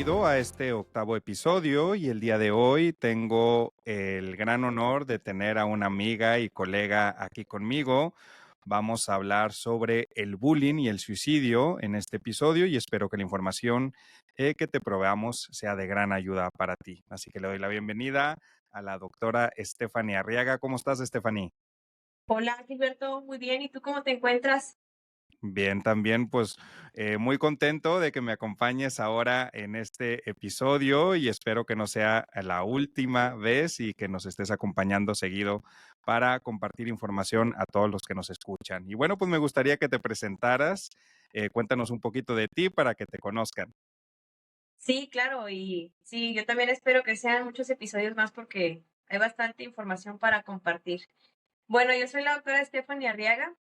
bienvenido a este octavo episodio y el día de hoy tengo el gran honor de tener a una amiga y colega aquí conmigo. Vamos a hablar sobre el bullying y el suicidio en este episodio y espero que la información que te proveamos sea de gran ayuda para ti. Así que le doy la bienvenida a la doctora Stephanie Arriaga. ¿Cómo estás, Stephanie? Hola, Gilberto, muy bien. ¿Y tú cómo te encuentras? Bien, también pues muy contento de que me acompañes ahora en este episodio y espero que no sea la última vez y que nos estés acompañando seguido para compartir información a todos los que nos escuchan. Y bueno, pues me gustaría que te presentaras, cuéntanos un poquito de ti para que te conozcan. Sí, claro, y sí, yo también espero que sean muchos episodios más porque hay bastante información para compartir. Bueno, yo soy la doctora Stephanie Arriaga.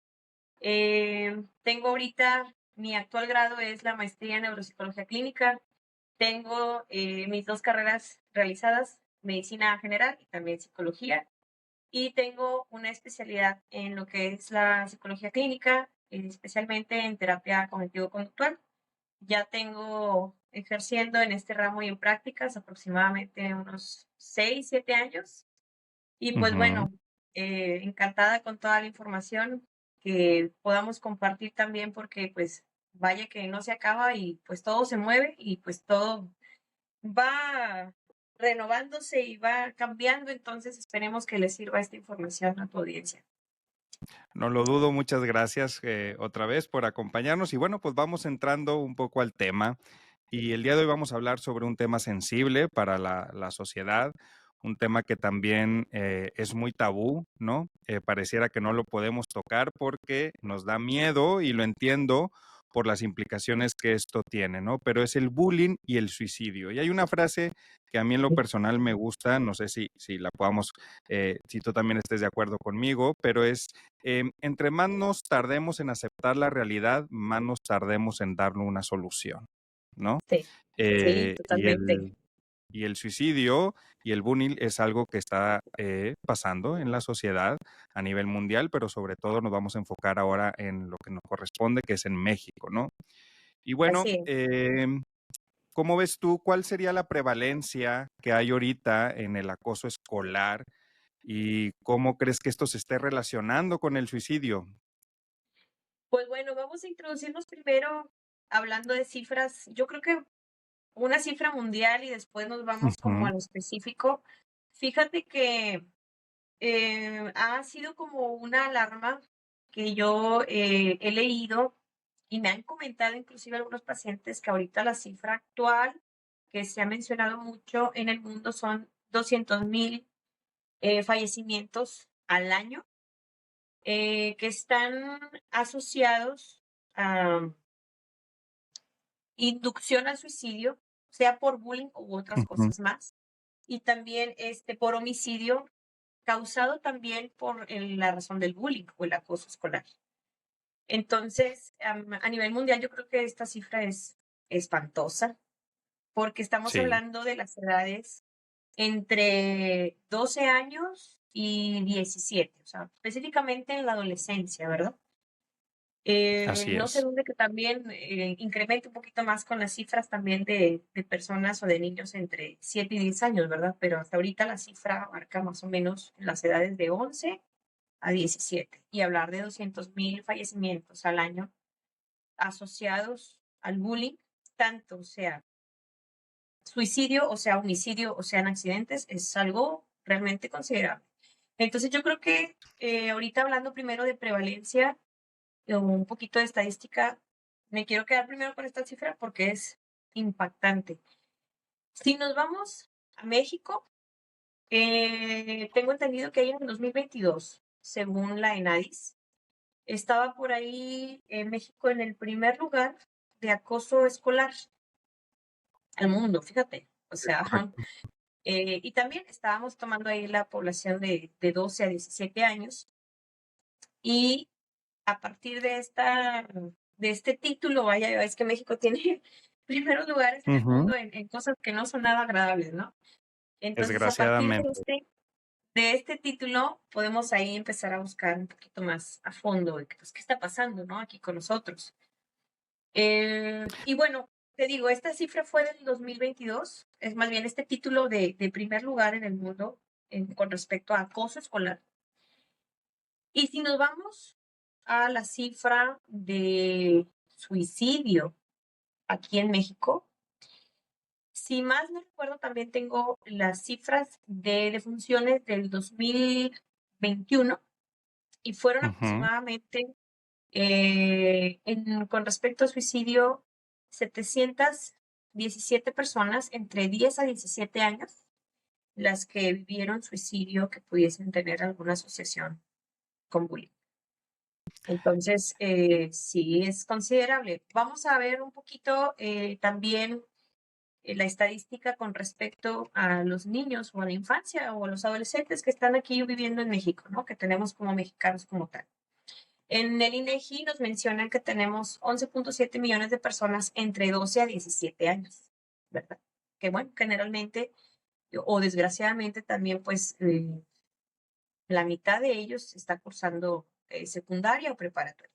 Tengo ahorita, mi actual grado es la maestría en neuropsicología clínica. Tengo mis dos carreras realizadas, medicina general y también psicología. Y tengo una especialidad en lo que es la psicología clínica, especialmente en terapia cognitivo-conductual. Ya tengo ejerciendo en este ramo y en prácticas aproximadamente unos 6, 7 años. Y pues Ujú. bueno, encantada con toda la información que podamos compartir también porque pues vaya que no se acaba y pues todo se mueve y pues todo va renovándose y va cambiando. Entonces esperemos que les sirva esta información a tu audiencia. No lo dudo, muchas gracias otra vez por acompañarnos y bueno, pues vamos entrando un poco al tema. Y el día de hoy vamos a hablar sobre un tema sensible para la sociedad, un tema que también es muy tabú, ¿no? Pareciera que no lo podemos tocar porque nos da miedo y lo entiendo por las implicaciones que esto tiene, ¿no? Pero es el bullying y el suicidio. Y hay una frase que a mí en lo personal me gusta, no sé si la podamos, si tú también estés de acuerdo conmigo, pero es, entre más nos tardemos en aceptar la realidad, más nos tardemos en darle una solución. ¿No? Sí, sí, Eh, y totalmente. el y el suicidio y el bullying es algo que está, pasando en la sociedad a nivel mundial, pero sobre todo nos vamos a enfocar ahora en lo que nos corresponde, que es en México, ¿no? Y bueno, Así es. ¿cómo ves tú cuál sería la prevalencia que hay ahorita en el acoso escolar y cómo crees que esto se esté relacionando con el suicidio? Pues bueno, vamos a introducirnos primero hablando de cifras. Yo creo que una cifra mundial y después nos vamos como Ujú, a lo específico. Fíjate que ha sido como una alarma que yo he leído y me han comentado inclusive algunos pacientes que ahorita la cifra actual que se ha mencionado mucho en el mundo son 200,000 fallecimientos al año que están asociados a inducción al suicidio, sea por bullying u otras ujú. cosas más, y también por homicidio causado también por la razón del bullying o el acoso escolar. Entonces, a nivel mundial, yo creo que esta cifra es espantosa, porque estamos Sí, hablando de las edades entre 12 años y 17, o sea, específicamente en la adolescencia, ¿verdad? así No sé es. dónde que también incremente un poquito más con las cifras también de personas o de niños entre 7 y 10 años, ¿verdad? Pero hasta ahorita la cifra abarca más o menos las edades de 11 a 17 y hablar de 200,000 fallecimientos al año asociados al bullying, tanto sea suicidio, o sea homicidio, o sean accidentes, es algo realmente considerable. Entonces yo creo que ahorita hablando primero de prevalencia, un poquito de estadística, me quiero quedar primero con esta cifra porque es impactante. Si nos vamos a México, tengo entendido que ahí en el 2022, según la ENADIS, estaba por ahí en México en el primer lugar de acoso escolar al mundo, fíjate. O sea, Correcto. y también estábamos tomando ahí la población de 12 a 17 años y a partir de este título, vaya, es que México tiene primeros lugares en el Ujú. mundo en cosas que no son nada agradables, ¿no? Entonces, a partir Desgraciadamente. de este título, podemos ahí empezar a buscar un poquito más a fondo de que, pues, qué está pasando, ¿no? Aquí con nosotros. Y bueno, te digo, esta cifra fue del 2022, es más bien este título de primer lugar en el mundo con respecto a acoso escolar. Y si nos vamos a la cifra de suicidio aquí en México, si más no recuerdo, también tengo las cifras de defunciones del 2021 y fueron Ujú. aproximadamente, con respecto a suicidio, 717 personas entre 10 a 17 años las que vivieron suicidio que pudiesen tener alguna asociación con bullying. Entonces, sí, es considerable. Vamos a ver un poquito también la estadística con respecto a los niños o a la infancia o a los adolescentes que están aquí viviendo en México, ¿no? Que tenemos como mexicanos como tal. En el INEGI nos mencionan que tenemos 11.7 millones de personas entre 12 a 17 años, ¿verdad? Que bueno, generalmente o desgraciadamente también pues la mitad de ellos está cursando secundaria o preparatoria.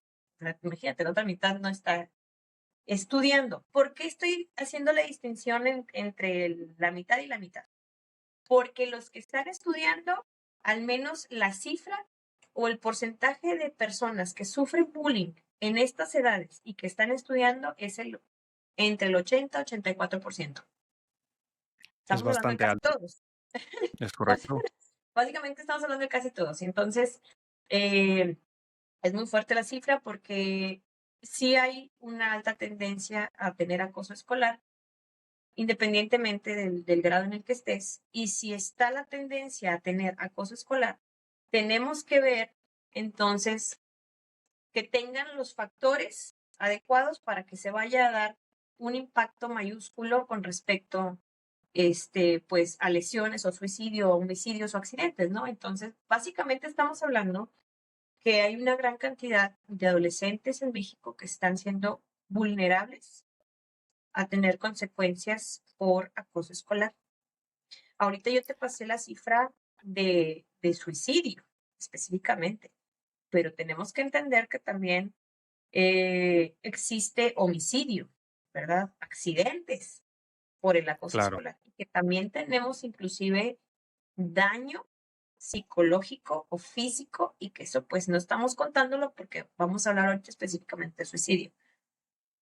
Imagínate, la otra mitad no está estudiando. ¿Por qué estoy haciendo la distinción entre la mitad y la mitad? Porque los que están estudiando, al menos la cifra o el porcentaje de personas que sufren bullying en estas edades y que están estudiando es entre el 80 y 84%. Es Estamos hablando de bastante casi alto, todos. es correcto. Básicamente estamos hablando de casi todos. Entonces, eh, es muy fuerte la cifra porque sí hay una alta tendencia a tener acoso escolar, independientemente del grado en el que estés. Y si está la tendencia a tener acoso escolar, tenemos que ver entonces que tengan los factores adecuados para que se vaya a dar un impacto mayúsculo con respecto pues a lesiones o suicidio o homicidios o accidentes, ¿no? Entonces, básicamente estamos hablando que hay una gran cantidad de adolescentes en México que están siendo vulnerables a tener consecuencias por acoso escolar. Ahorita yo te pasé la cifra de suicidio específicamente, pero tenemos que entender que también existe homicidio, ¿verdad? Accidentes por el acoso Claro, escolar y que también tenemos inclusive daño psicológico o físico y que eso pues no estamos contándolo porque vamos a hablar ahorita específicamente de suicidio.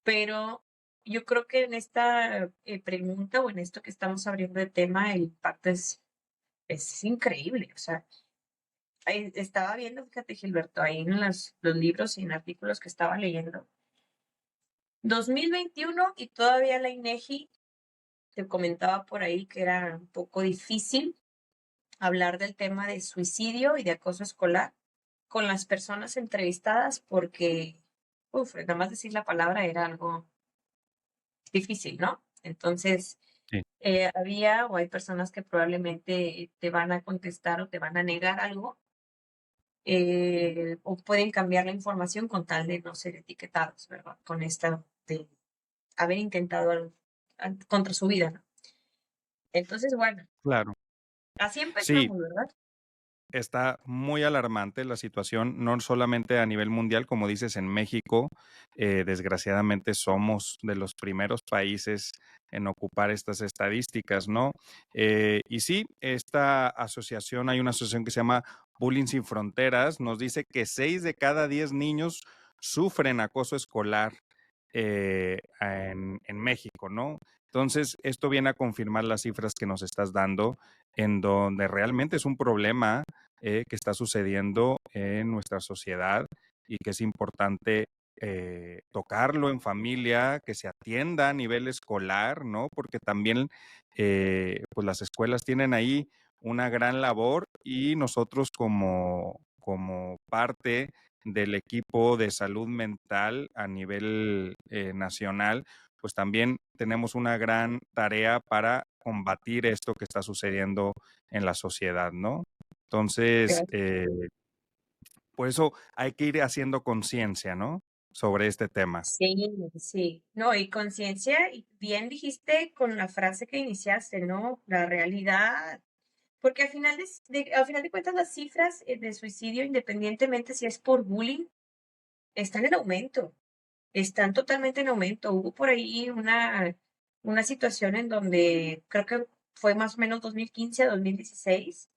Pero yo creo que en esta pregunta o en esto que estamos abriendo de tema, el impacto es increíble. O sea, estaba viendo, fíjate Gilberto, ahí en los libros y en artículos que estaba leyendo, 2021 y todavía la INEGI te comentaba por ahí que era un poco difícil hablar del tema de suicidio y de acoso escolar con las personas entrevistadas porque, nada más decir la palabra era algo difícil, ¿no? Entonces, sí, había o hay personas que probablemente te van a contestar o te van a negar algo, o pueden cambiar la información con tal de no ser etiquetados, ¿verdad? Con esta de haber intentado algo contra su vida, ¿no? Entonces, bueno, claro. así Sí, empezamos, ¿verdad? está muy alarmante la situación, no solamente a nivel mundial, como dices, en México, desgraciadamente somos de los primeros países en ocupar estas estadísticas, ¿no? Y sí, esta asociación, hay una asociación que se llama Bullying Sin Fronteras, nos dice que 6 de cada 10 niños sufren acoso escolar en México, ¿no? Entonces, esto viene a confirmar las cifras que nos estás dando, en donde realmente es un problema que está sucediendo en nuestra sociedad y que es importante tocarlo en familia, que se atienda a nivel escolar, ¿no? Porque también pues las escuelas tienen ahí una gran labor y nosotros como parte del equipo de salud mental a nivel nacional, pues también tenemos una gran tarea para combatir esto que está sucediendo en la sociedad, ¿no? Entonces, por eso hay que ir haciendo conciencia, ¿no? Sobre este tema. Sí, sí. No, y conciencia, y bien dijiste con la frase que iniciaste, ¿no? La realidad. Porque al final de cuentas las cifras de suicidio, independientemente si es por bullying, están en aumento. están totalmente en aumento. Hubo por ahí una situación en donde creo que fue más o menos 2015 a 2016,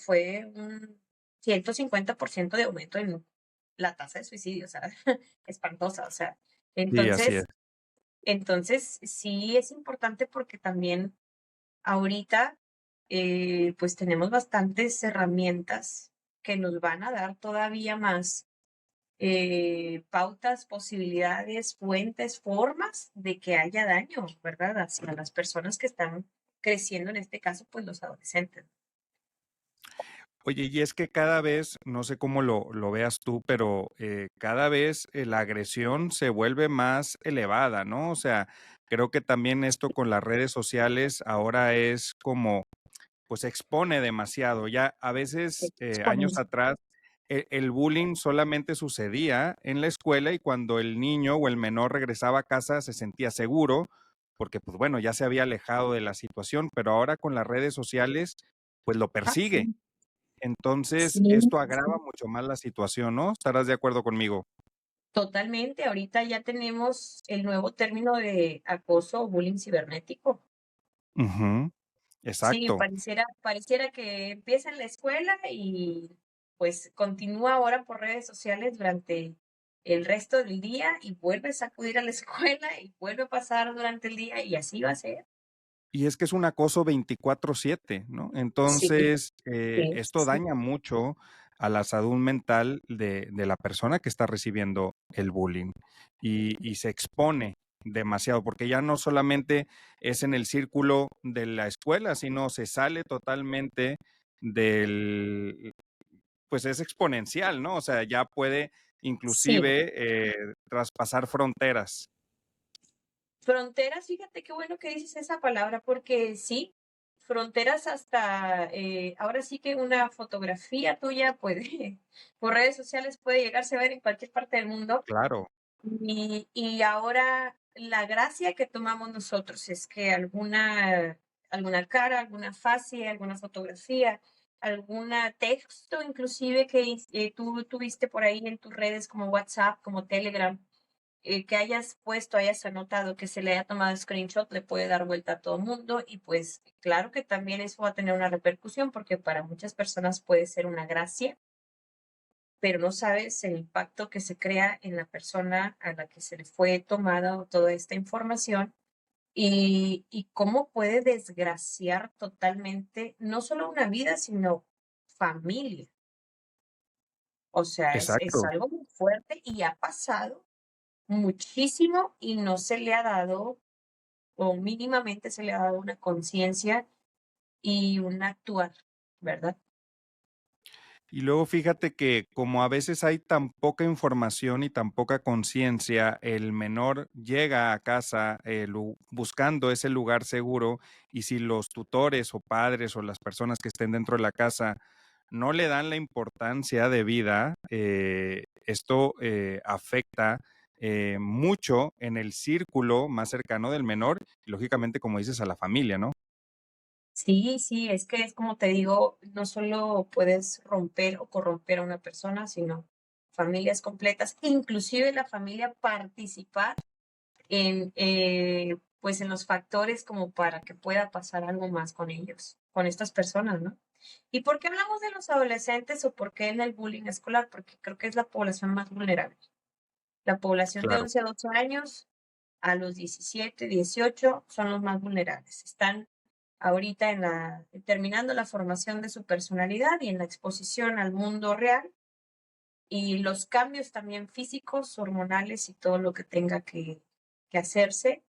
fue un 150% de aumento en la tasa de suicidio, o sea, espantosa, o sea, Sí, así es. entonces sí es importante porque también ahorita, pues tenemos bastantes herramientas que nos van a dar todavía más pautas, posibilidades, fuentes, formas de que haya daño, ¿verdad? Hacia las personas que están creciendo, en este caso, pues los adolescentes. Oye, y es que cada vez, no sé cómo lo veas tú, pero cada vez la agresión se vuelve más elevada, ¿no? O sea, creo que también esto con las redes sociales ahora es como, pues expone demasiado. Ya a veces, años Exponencia. atrás, el bullying solamente sucedía en la escuela y cuando el niño o el menor regresaba a casa se sentía seguro, porque pues bueno, ya se había alejado de la situación, pero ahora con las redes sociales, pues lo Ah, persigue. sí, Entonces, esto agrava sí, mucho más la situación, ¿no? ¿Estarás de acuerdo conmigo? totalmente. Ahorita ya tenemos el nuevo término de acoso o bullying cibernético. Ujú, Sí, exacto. pareciera que empieza en la escuela y pues continúa ahora por redes sociales durante el resto del día y vuelves a acudir a la escuela y vuelve a pasar durante el día y así va a ser. Y es que es un acoso 24/7, ¿no? Sí, Entonces, sí, esto sí, daña mucho a la salud mental de la persona que está recibiendo el bullying y se expone demasiado, porque ya no solamente es en el círculo de la escuela, sino se sale totalmente del, pues es exponencial, ¿no? O sea, ya puede sí. inclusive traspasar fronteras. Fronteras, fíjate qué bueno que dices esa palabra, porque sí, fronteras hasta, ahora sí que una fotografía tuya puede, por redes sociales puede llegarse a ver en cualquier parte del mundo. Claro, Y ahora la gracia que tomamos nosotros es que alguna cara, alguna fase, alguna fotografía, alguna texto inclusive que tú tuviste por ahí en tus redes como WhatsApp, como Telegram, que hayas puesto, hayas anotado, que se le haya tomado screenshot, le puede dar vuelta a todo el mundo y pues claro que también eso va a tener una repercusión porque para muchas personas puede ser una gracia, pero no sabes el impacto que se crea en la persona a la que se le fue tomada toda esta información y cómo puede desgraciar totalmente no solo una vida, sino familia. O sea, es exacto. algo muy fuerte y ha pasado muchísimo y no se le ha dado, o mínimamente se le ha dado una conciencia y un actuar, ¿verdad? Y luego fíjate que como a veces hay tan poca información y tan poca conciencia, el menor llega a casa buscando ese lugar seguro y si los tutores o padres o las personas que estén dentro de la casa no le dan la importancia de vida, esto afecta mucho en el círculo más cercano del menor y lógicamente, como dices, a la familia, ¿no? Sí, sí, es que es como te digo, no solo puedes romper o corromper a una persona, sino familias completas, inclusive la familia participar en, pues en los factores como para que pueda pasar algo más con ellos, con estas personas, ¿no? ¿Y por qué hablamos de los adolescentes o por qué en el bullying escolar? Porque creo que es la población más vulnerable. La población de Claro. 11 a 12 años a los 17, 18 son los más vulnerables. Están ahorita terminando la formación de su personalidad y en la exposición al mundo real y los cambios también físicos, hormonales y todo lo que tenga que hacerse.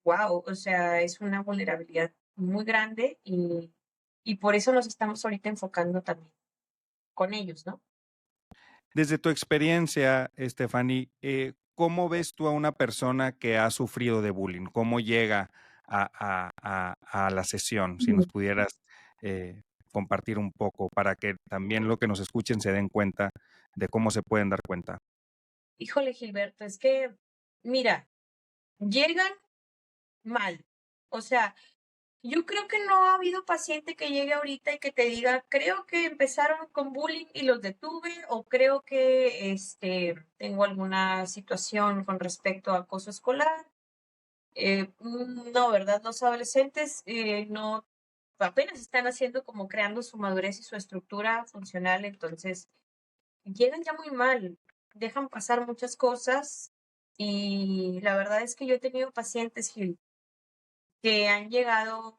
Wow, o sea, es una vulnerabilidad muy grande y por eso nos estamos ahorita enfocando también con ellos, ¿no? Desde tu experiencia, Stephanie, ¿cómo ves tú a una persona que ha sufrido de bullying? ¿Cómo llega a la sesión? Si nos Ujú. pudieras compartir un poco para que también lo que nos escuchen se den cuenta de cómo se pueden dar cuenta. Híjole, Gilberto, es que, mira, llegan mal. O sea, Yo creo que no ha habido paciente que llegue ahorita y que te diga, creo que empezaron con bullying y los detuve, o creo que tengo alguna situación con respecto a acoso escolar. No, ¿verdad? Los adolescentes no apenas están haciendo como creando su madurez y su estructura funcional, entonces llegan ya muy mal, dejan pasar muchas cosas y la verdad es que yo he tenido pacientes, Gil, que han llegado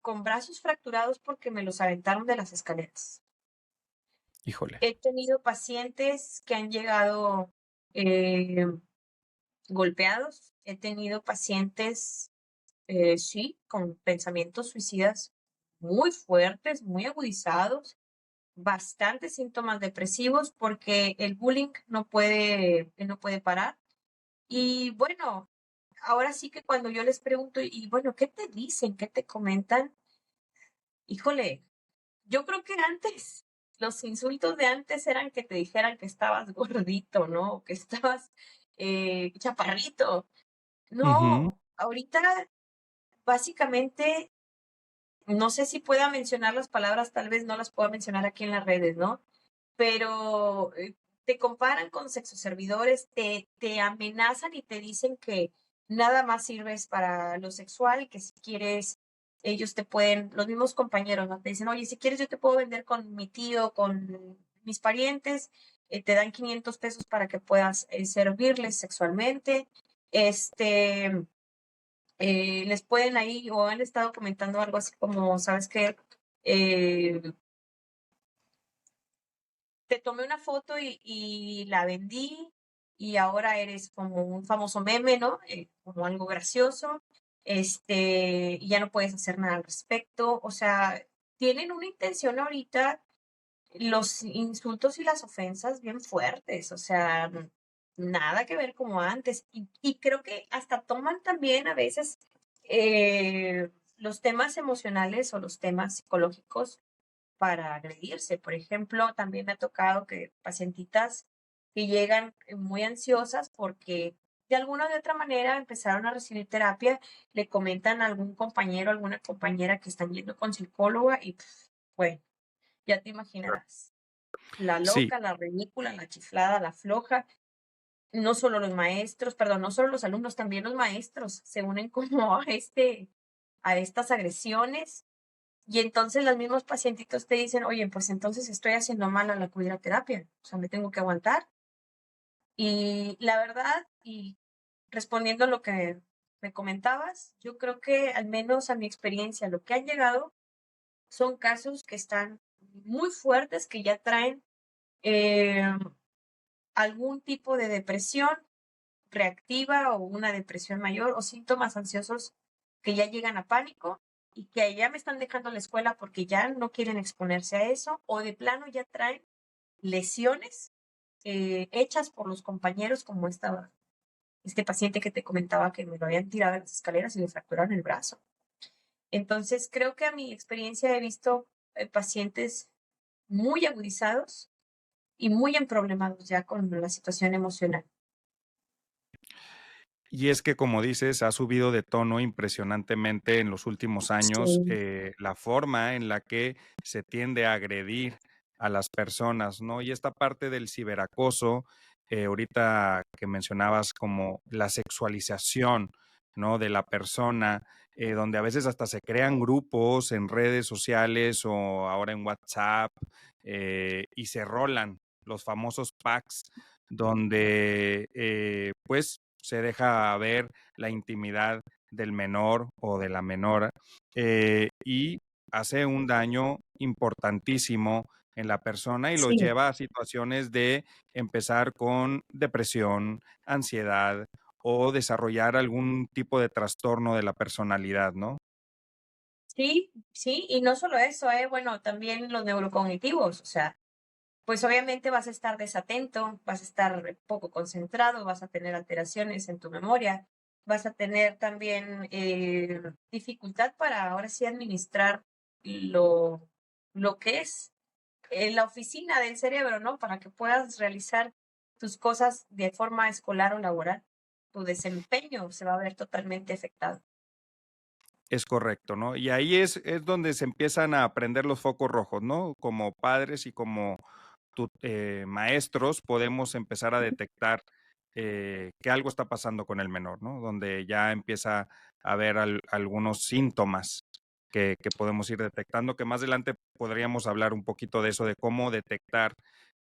con brazos fracturados porque me los aventaron de las escaleras. Híjole. He tenido pacientes que han llegado eh, golpeados, he tenido pacientes, sí, con pensamientos suicidas muy fuertes, muy agudizados, bastantes síntomas depresivos porque el bullying no puede parar. Y bueno, ahora sí que cuando yo les pregunto, y bueno, ¿qué te dicen? ¿Qué te comentan? Híjole, yo creo que antes, los insultos de antes eran que te dijeran que estabas gordito, ¿no? O que estabas chaparrito. Ujú. No, ahorita básicamente, no sé si pueda mencionar las palabras, tal vez no las pueda mencionar aquí en las redes, ¿no? Pero te comparan con sexoservidores, te amenazan y te dicen que nada más sirves para lo sexual y que si quieres, ellos te pueden, los mismos compañeros, ¿no? Te dicen, oye, si quieres yo te puedo vender con mi tío, con mis parientes, te dan 500 pesos para que puedas servirles sexualmente. Este, les pueden ahí, o han estado comentando algo así como, ¿sabes qué? Eh, Te tomé una foto y la vendí y ahora eres como un famoso meme, ¿no? Como algo gracioso, y ya no puedes hacer nada al respecto. O sea, tienen una intención ahorita, los insultos y las ofensas bien fuertes, o sea, nada que ver como antes. Y creo que hasta toman también a veces los temas emocionales o los temas psicológicos para agredirse. Por ejemplo, también me ha tocado que pacientitas que llegan muy ansiosas porque de alguna u otra manera empezaron a recibir terapia, le comentan a algún compañero, alguna compañera que están yendo con psicóloga y bueno, ya te imaginarás. La Sí, loca, la ridícula, la chiflada, la floja. No solo los maestros, perdón, no solo los alumnos, también los maestros se unen como a estas agresiones y entonces los mismos pacientitos te dicen, oye, pues entonces estoy haciendo mal a la terapia, o sea, me tengo que aguantar. Y la verdad, y respondiendo a lo que me comentabas, yo creo que al menos a mi experiencia, lo que han llegado son casos que están muy fuertes, que ya traen eh, algún tipo de depresión reactiva o una depresión mayor o síntomas ansiosos que ya llegan a pánico y que ya me están dejando la escuela porque ya no quieren exponerse a eso o de plano ya traen lesiones hechas por los compañeros como este paciente que te comentaba que me lo habían tirado en las escaleras y le fracturaron el brazo. Entonces creo que a mi experiencia he visto pacientes muy agudizados y muy emproblemados ya con la situación emocional. y es que, como dices, ha subido de tono impresionantemente en los últimos años, Sí, la forma en la que se tiende a agredir a las personas, ¿no? Y esta parte del ciberacoso, ahorita que mencionabas como la sexualización, ¿no? De la persona, donde a veces hasta se crean grupos en redes sociales o ahora en WhatsApp, y se rolan los famosos packs donde, pues, se deja ver la intimidad del menor o de la menor, y hace un daño importantísimo en la persona y los sí. lleva a situaciones de empezar con depresión, ansiedad o desarrollar algún tipo de trastorno de la personalidad, ¿no? Sí, sí, y no solo eso, bueno, también los neurocognitivos, o sea, pues obviamente vas a estar desatento, vas a estar poco concentrado, vas a tener alteraciones en tu memoria, vas a tener también dificultad para ahora sí administrar lo, lo que es la oficina del cerebro, ¿no? Para que puedas realizar tus cosas de forma escolar o laboral. Tu desempeño se va a ver totalmente afectado. Es correcto, ¿no? Y ahí es donde se empiezan a prender los focos rojos, ¿no? Como padres y como maestros podemos empezar a detectar que algo está pasando con el menor, ¿no? Donde ya empieza a haber algunos síntomas que podemos ir detectando, que más adelante podríamos hablar un poquito de eso, de cómo detectar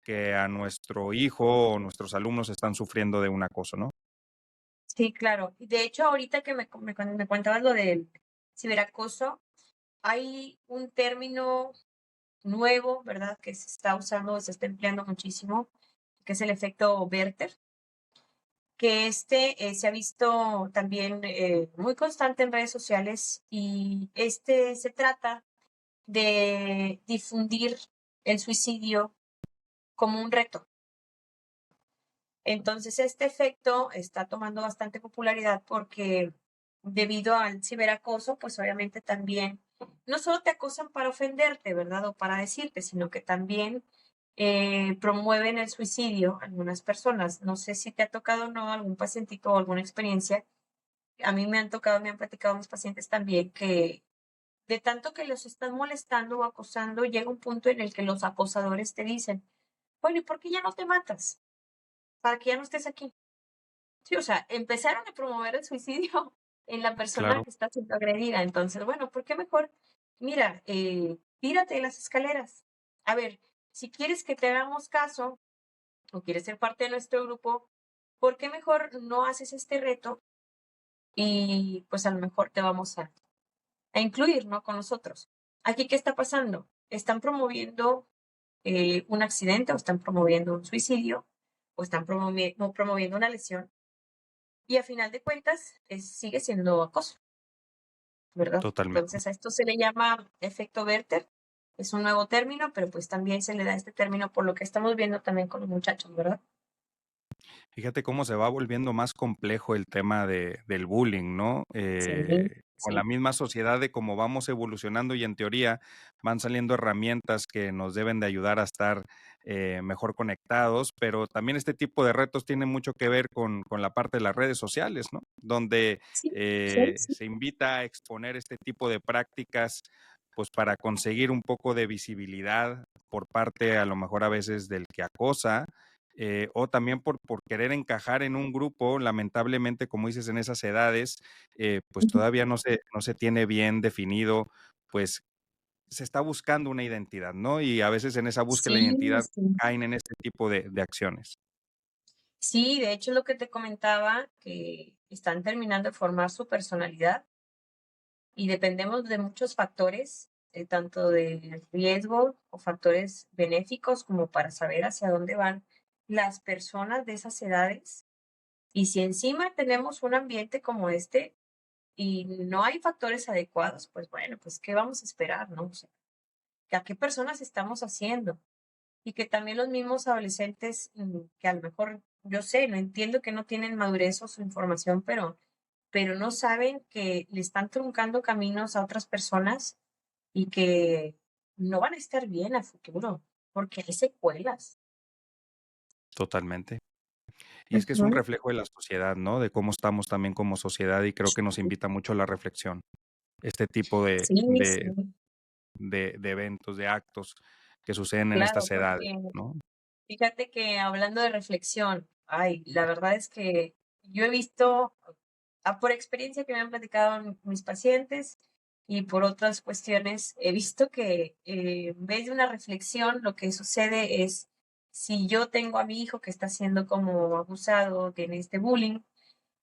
que a nuestro hijo o nuestros alumnos están sufriendo de un acoso, ¿no? Sí, claro. Y de hecho, ahorita que cuando me contabas lo del ciberacoso, hay un término nuevo, ¿verdad? Que se está usando, se está empleando muchísimo, que es el efecto Werther, que se ha visto también muy constante en redes sociales y se trata de difundir el suicidio como un reto. Entonces, este efecto está tomando bastante popularidad porque debido al ciberacoso, pues obviamente también no solo te acosan para ofenderte, ¿verdad? O para decirte, sino que también promueven el suicidio algunas personas. No sé si te ha tocado o no algún pacientito o alguna experiencia. A mí me han tocado, me han platicado mis pacientes también que de tanto que los están molestando o acosando, llega un punto en el que los acosadores te dicen, bueno, ¿y por qué ya no te matas? Para que ya no estés aquí. Sí, o sea, empezaron a promover el suicidio en la persona Claro, que está siendo agredida. Entonces, bueno, ¿por qué mejor? Mira, tírate de las escaleras. A ver, si quieres que te hagamos caso o quieres ser parte de nuestro grupo, ¿por qué mejor no haces este reto? Y pues a lo mejor te vamos a incluir, ¿no? Con nosotros. Aquí, ¿qué está pasando? Están promoviendo un accidente o están promoviendo un suicidio o están promoviendo una lesión y a final de cuentas sigue siendo acoso, ¿verdad? totalmente. Entonces a esto se le llama efecto Werther, es un nuevo término, pero pues también se le da este término por lo que estamos viendo también con los muchachos, ¿verdad? Fíjate cómo se va volviendo más complejo el tema del bullying, ¿no? Sí, Con la sí. misma sociedad de cómo vamos evolucionando y en teoría van saliendo herramientas que nos deben de ayudar a estar mejor conectados, pero también este tipo de retos tienen mucho que ver con la parte de las redes sociales, ¿no? Donde Sí, sí, sí. se invita a exponer este tipo de prácticas, pues para conseguir un poco de visibilidad por parte a lo mejor a veces del que acosa o también por querer encajar en un grupo, lamentablemente, como dices, en esas edades, pues Ujú. todavía no se tiene bien definido, pues se está buscando una identidad, ¿no? Y a veces en esa búsqueda de Sí, identidad sí. caen en este tipo de acciones. Sí, de hecho lo que te comentaba, que están terminando de formar su personalidad y dependemos de muchos factores, tanto de riesgo o factores benéficos como para saber hacia dónde van las personas de esas edades. Y si encima tenemos un ambiente como este y no hay factores adecuados, pues bueno, pues ¿qué vamos a esperar, no? O sea, ¿a qué personas estamos haciendo? Y que también los mismos adolescentes, que a lo mejor, yo sé, no entiendo que no tienen madurez o su información, pero no saben que le están truncando caminos a otras personas y que no van a estar bien a futuro, porque hay secuelas. Totalmente. Y es que es un Ujú. reflejo de la sociedad, ¿no? De cómo estamos también como sociedad y creo que nos invita mucho a la reflexión. Este tipo Sí, sí, de eventos, de actos que suceden en claro, estas edades, porque ¿no? fíjate que hablando de reflexión, ay, la verdad es que yo he visto, por experiencia que me han platicado mis pacientes y por otras cuestiones, he visto que en vez de una reflexión, lo que sucede es, si yo tengo a mi hijo que está siendo como abusado, tiene este bullying,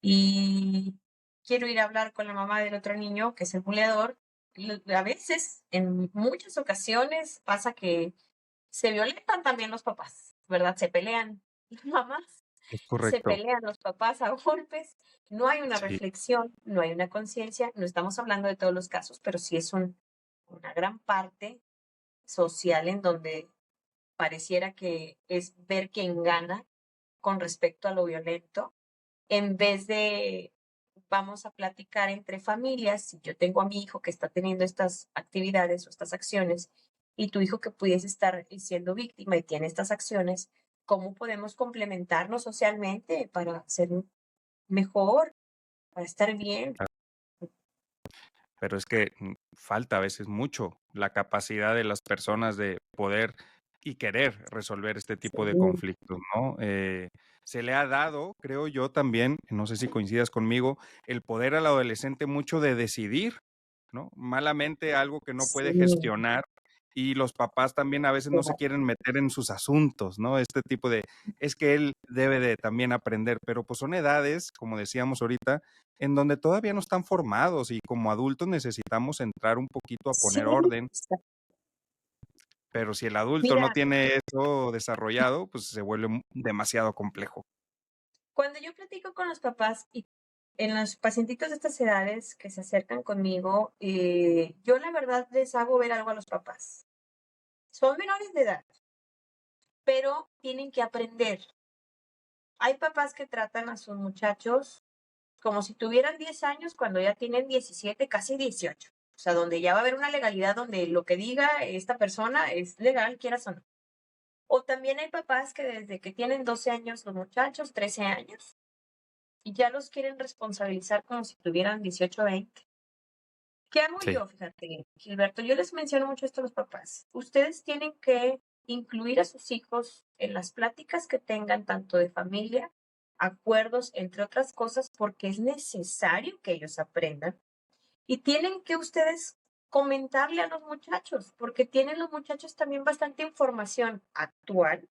y quiero ir a hablar con la mamá del otro niño, que es el buleador, a veces, en muchas ocasiones, pasa que se violentan también los papás, ¿verdad? Se pelean las mamás, Es se correcto. pelean los papás a golpes, no hay una Sí, reflexión, no hay una conciencia, no estamos hablando de todos los casos, pero sí es una gran parte social en donde pareciera que es ver quién gana con respecto a lo violento, en vez de vamos a platicar entre familias, si yo tengo a mi hijo que está teniendo estas actividades o estas acciones y tu hijo que pudiese estar siendo víctima y tiene estas acciones, ¿cómo podemos complementarnos socialmente para ser mejor, para estar bien? pero es que falta a veces mucho la capacidad de las personas de poder y querer resolver este tipo de Sí, conflictos, ¿no? Se le ha dado, creo yo también, no sé si coincidas conmigo, el poder al adolescente mucho de decidir, ¿no? Malamente algo que no puede sí, gestionar y los papás también a veces no se claro. quieren meter en sus asuntos, ¿no? Este tipo de, es que él debe de también aprender, pero pues son edades, como decíamos ahorita, en donde todavía no están formados y como adultos necesitamos entrar un poquito a Sí, poner orden, está. pero si el adulto no Mira, tiene eso desarrollado, pues se vuelve demasiado complejo. cuando yo platico con los papás y en los pacientitos de estas edades que se acercan conmigo, yo la verdad les hago ver algo a los papás. Son menores de edad, pero tienen que aprender. Hay papás que tratan a sus muchachos como si tuvieran 10 años cuando ya tienen 17, casi 18. O sea, donde ya va a haber una legalidad donde lo que diga esta persona es legal, quieras o no. O también hay papás que desde que tienen 12 años los muchachos, 13 años, y ya los quieren responsabilizar como si tuvieran 18 o 20. ¿Qué hago Sí. yo? Fíjate, Gilberto, yo les menciono mucho esto a los papás. Ustedes tienen que incluir a sus hijos en las pláticas que tengan, tanto de familia, acuerdos, entre otras cosas, porque es necesario que ellos aprendan. Y tienen que ustedes comentarle a los muchachos, porque tienen los muchachos también bastante información actual,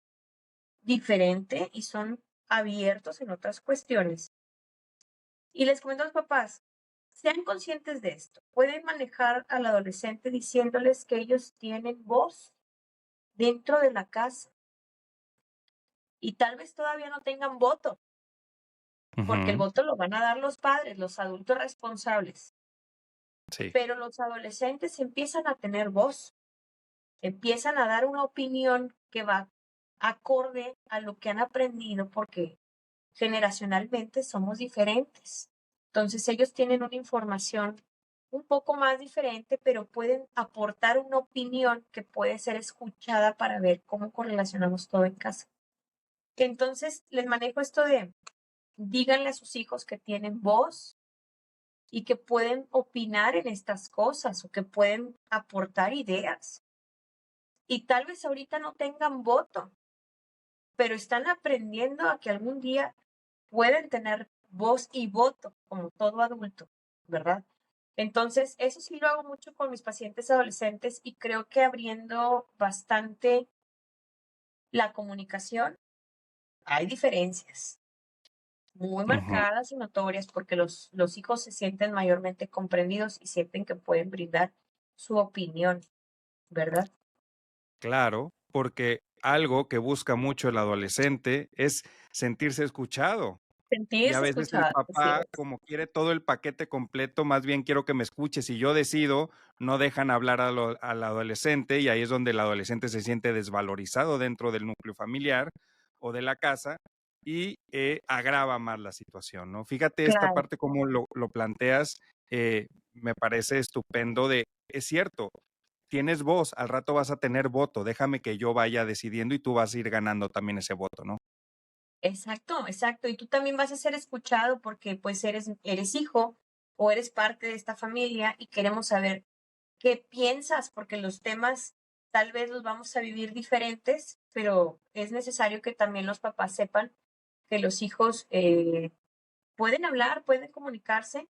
diferente, y son abiertos en otras cuestiones. Y les comento a los papás, sean conscientes de esto. Pueden manejar al adolescente diciéndoles que ellos tienen voz dentro de la casa y tal vez todavía no tengan voto, porque el Ujú. voto lo van a dar los padres, los adultos responsables. Sí. Pero los adolescentes empiezan a tener voz, empiezan a dar una opinión que va acorde a lo que han aprendido, porque generacionalmente somos diferentes. Entonces ellos tienen una información un poco más diferente, pero pueden aportar una opinión que puede ser escuchada para ver cómo correlacionamos todo en casa. Entonces les manejo esto de díganle a sus hijos que tienen voz y que pueden opinar en estas cosas o que pueden aportar ideas. Y tal vez ahorita no tengan voto, pero están aprendiendo a que algún día pueden tener voz y voto como todo adulto, ¿verdad? Entonces, eso sí lo hago mucho con mis pacientes adolescentes y creo que abriendo bastante la comunicación, hay diferencias muy Ujú. marcadas y notorias porque los hijos se sienten mayormente comprendidos y sienten que pueden brindar su opinión, ¿verdad? Claro, porque algo que busca mucho el adolescente es sentirse escuchado. Y a Sentirse veces el escuchado, así papá, es. como quiere todo el paquete completo, más bien quiero que me escuches y yo decido, no dejan hablar al adolescente y ahí es donde el adolescente se siente desvalorizado dentro del núcleo familiar o de la casa y agrava más la situación, ¿no? Fíjate esta Claro, parte como lo planteas, me parece estupendo de, es cierto, tienes voz, al rato vas a tener voto, déjame que yo vaya decidiendo y tú vas a ir ganando también ese voto, ¿no? exacto, exacto. Y tú también vas a ser escuchado porque pues eres hijo o eres parte de esta familia y queremos saber qué piensas, porque los temas tal vez los vamos a vivir diferentes, pero es necesario que también los papás sepan que los hijos pueden hablar, pueden comunicarse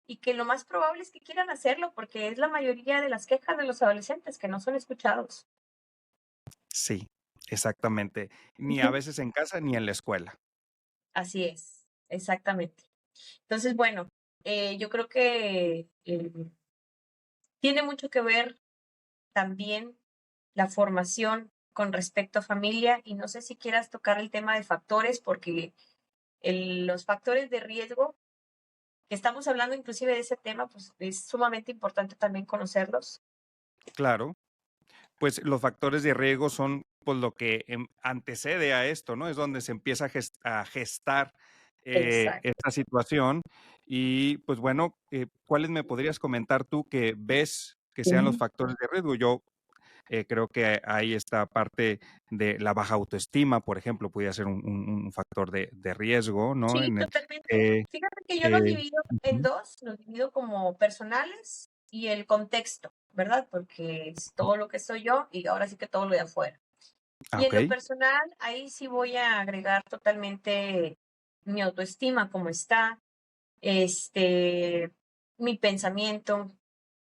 y que lo más probable es que quieran hacerlo, porque es la mayoría de las quejas de los adolescentes que no son escuchados. Sí, exactamente. Ni a Ujú. veces en casa ni en la escuela. Así es, exactamente. Entonces, bueno, yo creo que tiene mucho que ver también la formación con respecto a familia y no sé si quieras tocar el tema de factores porque los factores de riesgo, que estamos hablando inclusive de ese tema, pues es sumamente importante también conocerlos. Claro, pues los factores de riesgo son pues lo que antecede a esto, ¿no? Es donde se empieza a gestar Exacto. esta situación. Y pues bueno, ¿cuáles me podrías comentar tú que ves que sean los Ujú. factores de riesgo? Yo creo que ahí está parte de la baja autoestima, por ejemplo, pudiera ser un factor de riesgo, ¿no? Sí, En el totalmente. que, Fíjate que yo los eh, divido en ujú, dos, los divido como personales y el contexto, ¿verdad? Porque es todo lo que soy yo y ahora sí que todo lo de afuera. Y en lo okey, personal, ahí sí voy a agregar totalmente mi autoestima, cómo está, este, mi pensamiento,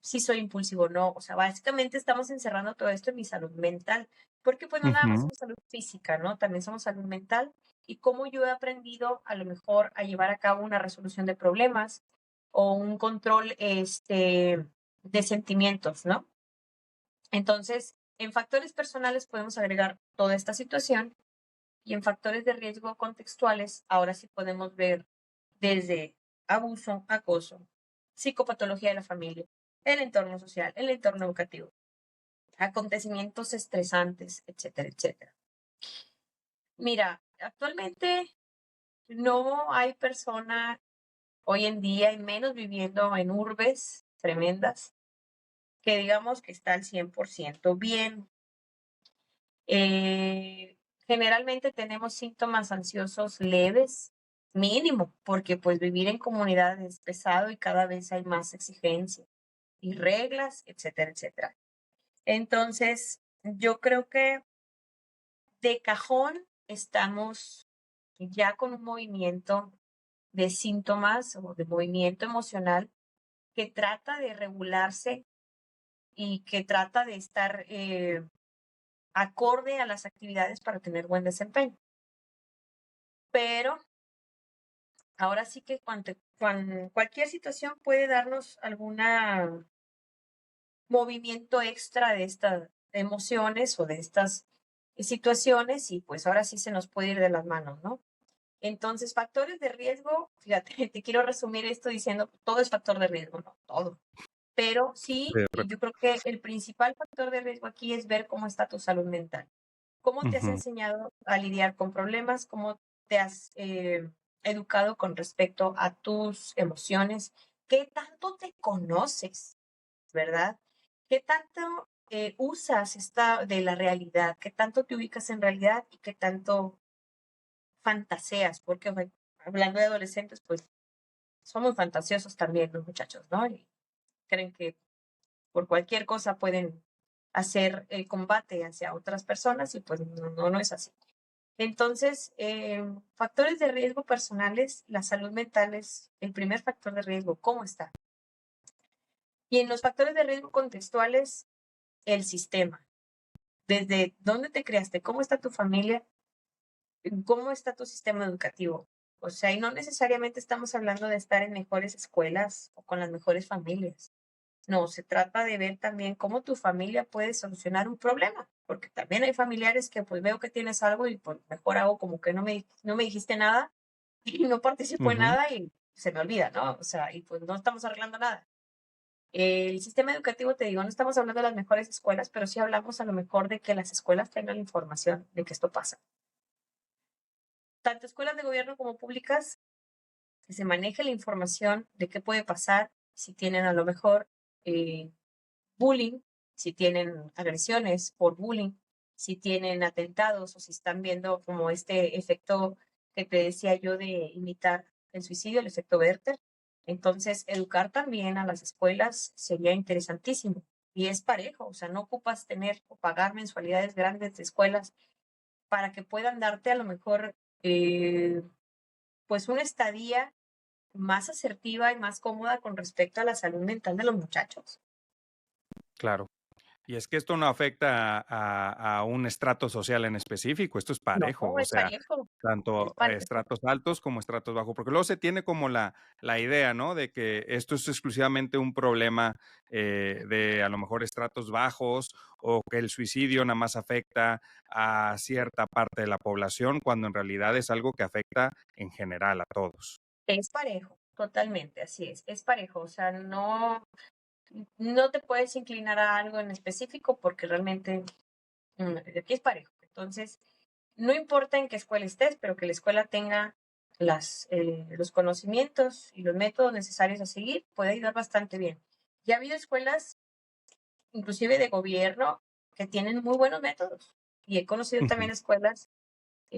si soy impulsivo o no. O sea, básicamente estamos encerrando todo esto en mi salud mental, porque pues no nada más ujú, somos salud física, ¿no? También somos salud mental y cómo yo he aprendido a lo mejor a llevar a cabo una resolución de problemas o un control, de sentimientos, ¿no? Entonces, en factores personales podemos agregar toda esta situación y en factores de riesgo contextuales, ahora sí podemos ver desde abuso, acoso, psicopatología de la familia, el entorno social, el entorno educativo, acontecimientos estresantes, etcétera, etcétera. Mira, actualmente no hay persona hoy en día, y menos viviendo en urbes tremendas, que digamos que está al 100% bien. Generalmente tenemos síntomas ansiosos leves, mínimo, porque pues vivir en comunidad es pesado y cada vez hay más exigencias y reglas, etcétera, etcétera. Entonces, yo creo que de cajón estamos ya con un movimiento de síntomas o de movimiento emocional que trata de regularse y que trata de estar acorde a las actividades para tener buen desempeño. Pero ahora sí que cualquier situación puede darnos algún movimiento extra de estas emociones o de estas situaciones y pues ahora sí se nos puede ir de las manos, ¿no? Entonces, factores de riesgo, fíjate, te quiero resumir esto diciendo, todo es factor de riesgo, no, todo. Pero sí, de y yo creo que el principal factor de riesgo aquí es ver cómo está tu salud mental. ¿Cómo te has ujú, enseñado a lidiar con problemas? ¿Cómo te has educado con respecto a tus emociones? ¿Qué tanto te conoces, verdad? ¿Qué tanto usas esta de la realidad? ¿Qué tanto te ubicas en realidad y qué tanto fantaseas? Porque bueno, hablando de adolescentes, pues son muy fantasiosos también los muchachos, ¿no? Y creen que por cualquier cosa pueden hacer el combate hacia otras personas y pues no es así. Entonces, factores de riesgo personales, la salud mental es el primer factor de riesgo, ¿cómo está? Y en los factores de riesgo contextuales, el sistema, desde dónde te creaste, cómo está tu familia, cómo está tu sistema educativo. O sea, y no necesariamente estamos hablando de estar en mejores escuelas o con las mejores familias. No, se trata de ver también cómo tu familia puede solucionar un problema, porque también hay familiares que pues veo que tienes algo y pues mejor hago como que no me dijiste nada y no participo en ujú, nada y se me olvida, ¿no? O sea, y pues no estamos arreglando nada. El sistema educativo, te digo, no estamos hablando de las mejores escuelas, pero sí hablamos a lo mejor de que las escuelas tengan la información de que esto pasa. Tanto escuelas de gobierno como públicas, que se maneje la información de qué puede pasar si tienen a lo mejor eh, bullying, si tienen agresiones por bullying, si tienen atentados o si están viendo como este efecto que te decía yo de imitar el suicidio, el efecto Werther. Entonces, educar también a las escuelas sería interesantísimo y es parejo, o sea, no ocupas tener o pagar mensualidades grandes de escuelas para que puedan darte a lo mejor pues una estadía más asertiva y más cómoda con respecto a la salud mental de los muchachos. claro. Y es que esto no afecta a un estrato social en específico, esto es No, parejo, o es sea, parejo, es tanto parejo. estratos altos como estratos bajos, porque luego se tiene como la idea, ¿no? De que esto es exclusivamente un problema de a lo mejor estratos bajos o que el suicidio nada más afecta a cierta parte de la población, cuando en realidad es algo que afecta en general a todos. Es parejo, totalmente, así es parejo, o sea, no te puedes inclinar a algo en específico porque realmente aquí es parejo. Entonces, no importa en qué escuela estés, pero que la escuela tenga los conocimientos y los métodos necesarios a seguir, puede ayudar bastante bien. Ya ha habido escuelas, inclusive de gobierno, que tienen muy buenos métodos. Y he conocido Ujú. también escuelas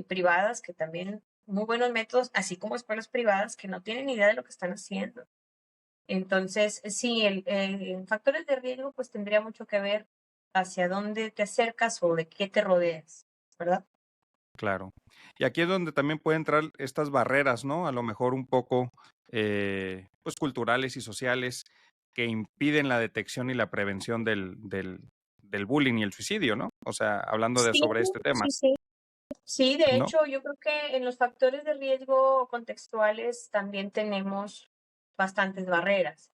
privadas que también muy buenos métodos, así como escuelas privadas que no tienen idea de lo que están haciendo. Entonces, sí, en factores de riesgo, pues tendría mucho que ver hacia dónde te acercas o de qué te rodeas, ¿verdad? Claro. Y aquí es donde también pueden entrar estas barreras, ¿no? A lo mejor un poco, pues, culturales y sociales que impiden la detección y la prevención del bullying y el suicidio, ¿no? O sea, hablando de Sí, sobre este tema, sí, sí. Sí, de ¿no? hecho, yo creo que en los factores de riesgo contextuales también tenemos bastantes barreras,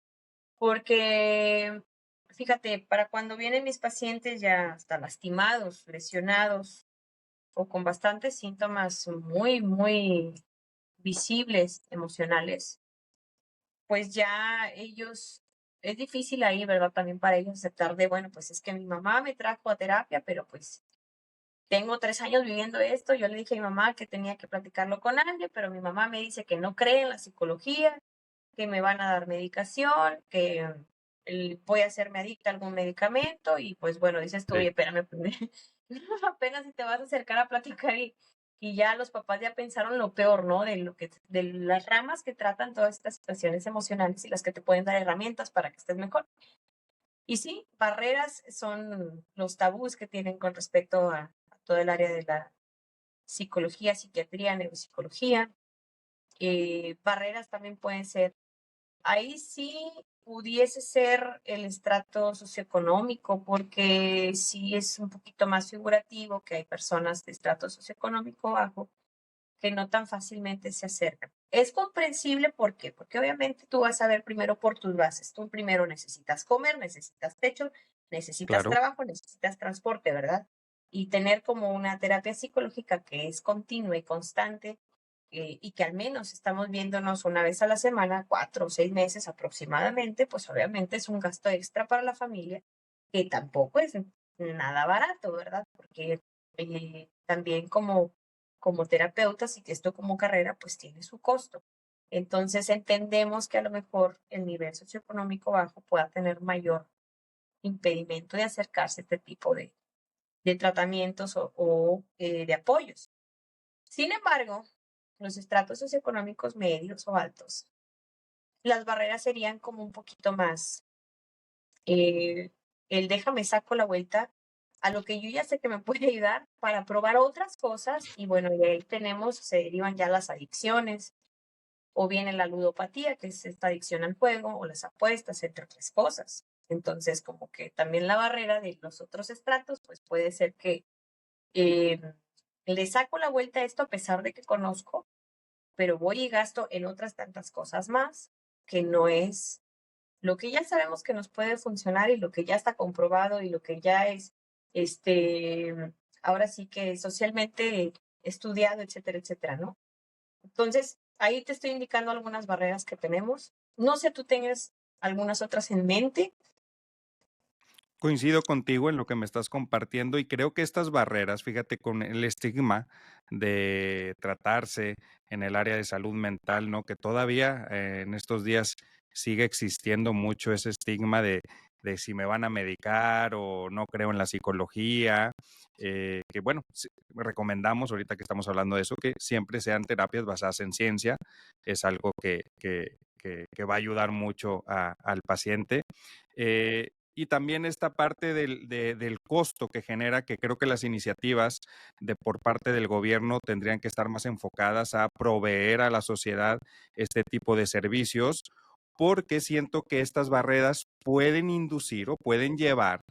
porque fíjate, para cuando vienen mis pacientes ya hasta lastimados, lesionados o con bastantes síntomas muy, muy visibles emocionales, pues ya ellos, es difícil ahí, ¿verdad? También para ellos aceptar de, bueno, pues es que mi mamá me trajo a terapia, pero pues tengo 3 años viviendo esto. Yo le dije a mi mamá que tenía que platicarlo con alguien, pero mi mamá me dice que no cree en la psicología, que me van a dar medicación, que voy a hacerme adicta a algún medicamento y pues bueno, dices tú, Sí, oye, espérame, pues, apenas si te vas a acercar a platicar y ya los papás ya pensaron lo peor, ¿no? De las ramas que tratan todas estas situaciones emocionales y las que te pueden dar herramientas para que estés mejor. Y sí, barreras son los tabús que tienen con respecto a todo el área de la psicología, psiquiatría, neuropsicología. Barreras también pueden ser, ahí sí pudiese ser el estrato socioeconómico, porque sí es un poquito más figurativo que hay personas de estrato socioeconómico bajo que no tan fácilmente se acercan. Es comprensible, ¿por qué? Porque obviamente tú vas a ver primero por tus bases. Tú primero necesitas comer, necesitas techo, necesitas claro. trabajo, necesitas transporte, ¿verdad? Y tener como una terapia psicológica que es continua y constante y que al menos estamos viéndonos una vez a la semana, 4 o 6 meses aproximadamente, pues obviamente es un gasto extra para la familia que tampoco es nada barato, ¿verdad? Porque también como terapeutas y que esto como carrera pues tiene su costo. Entonces entendemos que a lo mejor el nivel socioeconómico bajo pueda tener mayor impedimento de acercarse a este tipo de tratamientos o de apoyos. Sin embargo, los estratos socioeconómicos medios o altos, las barreras serían como un poquito más, eh, el déjame saco la vuelta a lo que yo ya sé que me puede ayudar para probar otras cosas y bueno, y ahí tenemos, se derivan ya las adicciones, o bien la ludopatía, que es esta adicción al juego, o las apuestas, entre otras cosas. Entonces, como que también la barrera de los otros estratos, pues puede ser que eh, le saco la vuelta a esto a pesar de que conozco, pero voy y gasto en otras tantas cosas más, que no es lo que ya sabemos que nos puede funcionar y lo que ya está comprobado y lo que ya es, ahora sí que socialmente estudiado, etcétera, etcétera, ¿no? Entonces, ahí te estoy indicando algunas barreras que tenemos. No sé, tú tengas algunas otras en mente. Coincido contigo en lo que me estás compartiendo y creo que estas barreras, fíjate, con el estigma de tratarse en el área de salud mental, ¿no? Que todavía en estos días sigue existiendo mucho ese estigma de si me van a medicar o no creo en la psicología, que bueno, recomendamos ahorita que estamos hablando de eso, que siempre sean terapias basadas en ciencia, es algo que va a ayudar mucho al paciente. Y también esta parte del costo que genera, que creo que las iniciativas por parte del gobierno tendrían que estar más enfocadas a proveer a la sociedad este tipo de servicios, porque siento que estas barreras pueden inducir o pueden llevar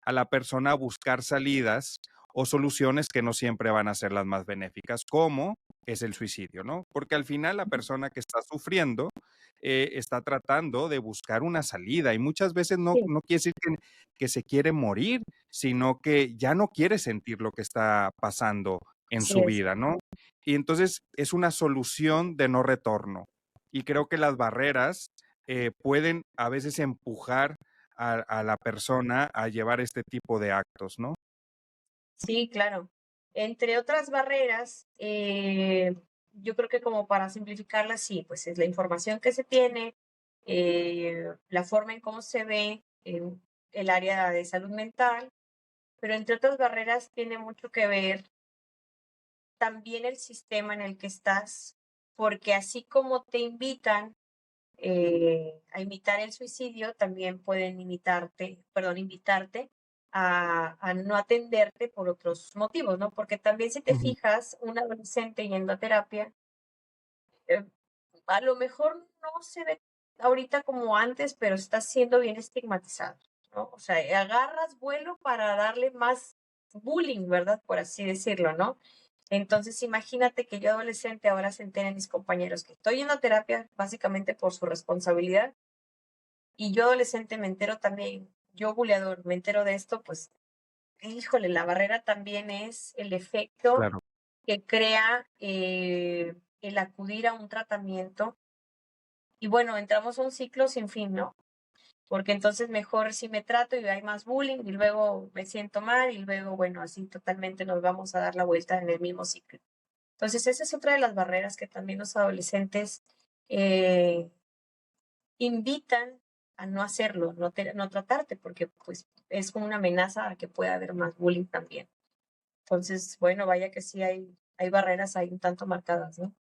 a la persona a buscar salidas o soluciones que no siempre van a ser las más benéficas, como es el suicidio, ¿no? Porque al final la persona que está sufriendo está tratando de buscar una salida y muchas veces Sí, no quiere decir que se quiere morir, sino que ya no quiere sentir lo que está pasando en así su es. vida, ¿no? Y entonces es una solución de no retorno. Y creo que las barreras pueden a veces empujar a la persona a llevar este tipo de actos, ¿no? Sí, claro. Entre otras barreras, yo creo que como para simplificarla, sí, pues es la información que se tiene, la forma en cómo se ve en el área de salud mental, pero entre otras barreras tiene mucho que ver también el sistema en el que estás, porque así como te invitan a imitar el suicidio, también pueden invitarte a no atenderte por otros motivos, ¿no? Porque también si te Ujú. fijas, un adolescente yendo a terapia, eh, a lo mejor no se ve ahorita como antes, pero está siendo bien estigmatizado, ¿no? O sea, agarras vuelo para darle más bullying, ¿verdad? Por así decirlo, ¿no? Entonces, imagínate que yo adolescente ahora se enteren mis compañeros que estoy yendo a terapia básicamente por su responsabilidad y yo adolescente me entero también, yo buleador me entero de esto, pues, híjole, la barrera también es el efecto Claro, que crea el acudir a un tratamiento y bueno, entramos a un ciclo sin fin, ¿no? Porque entonces mejor si me trato y hay más bullying y luego me siento mal y luego, bueno, así totalmente nos vamos a dar la vuelta en el mismo ciclo. Entonces, esa es otra de las barreras que también los adolescentes eh, invitan a no hacerlo, no tratarte, porque pues es como una amenaza a que pueda haber más bullying también. Entonces, bueno, vaya que sí hay barreras ahí un tanto marcadas, ¿no?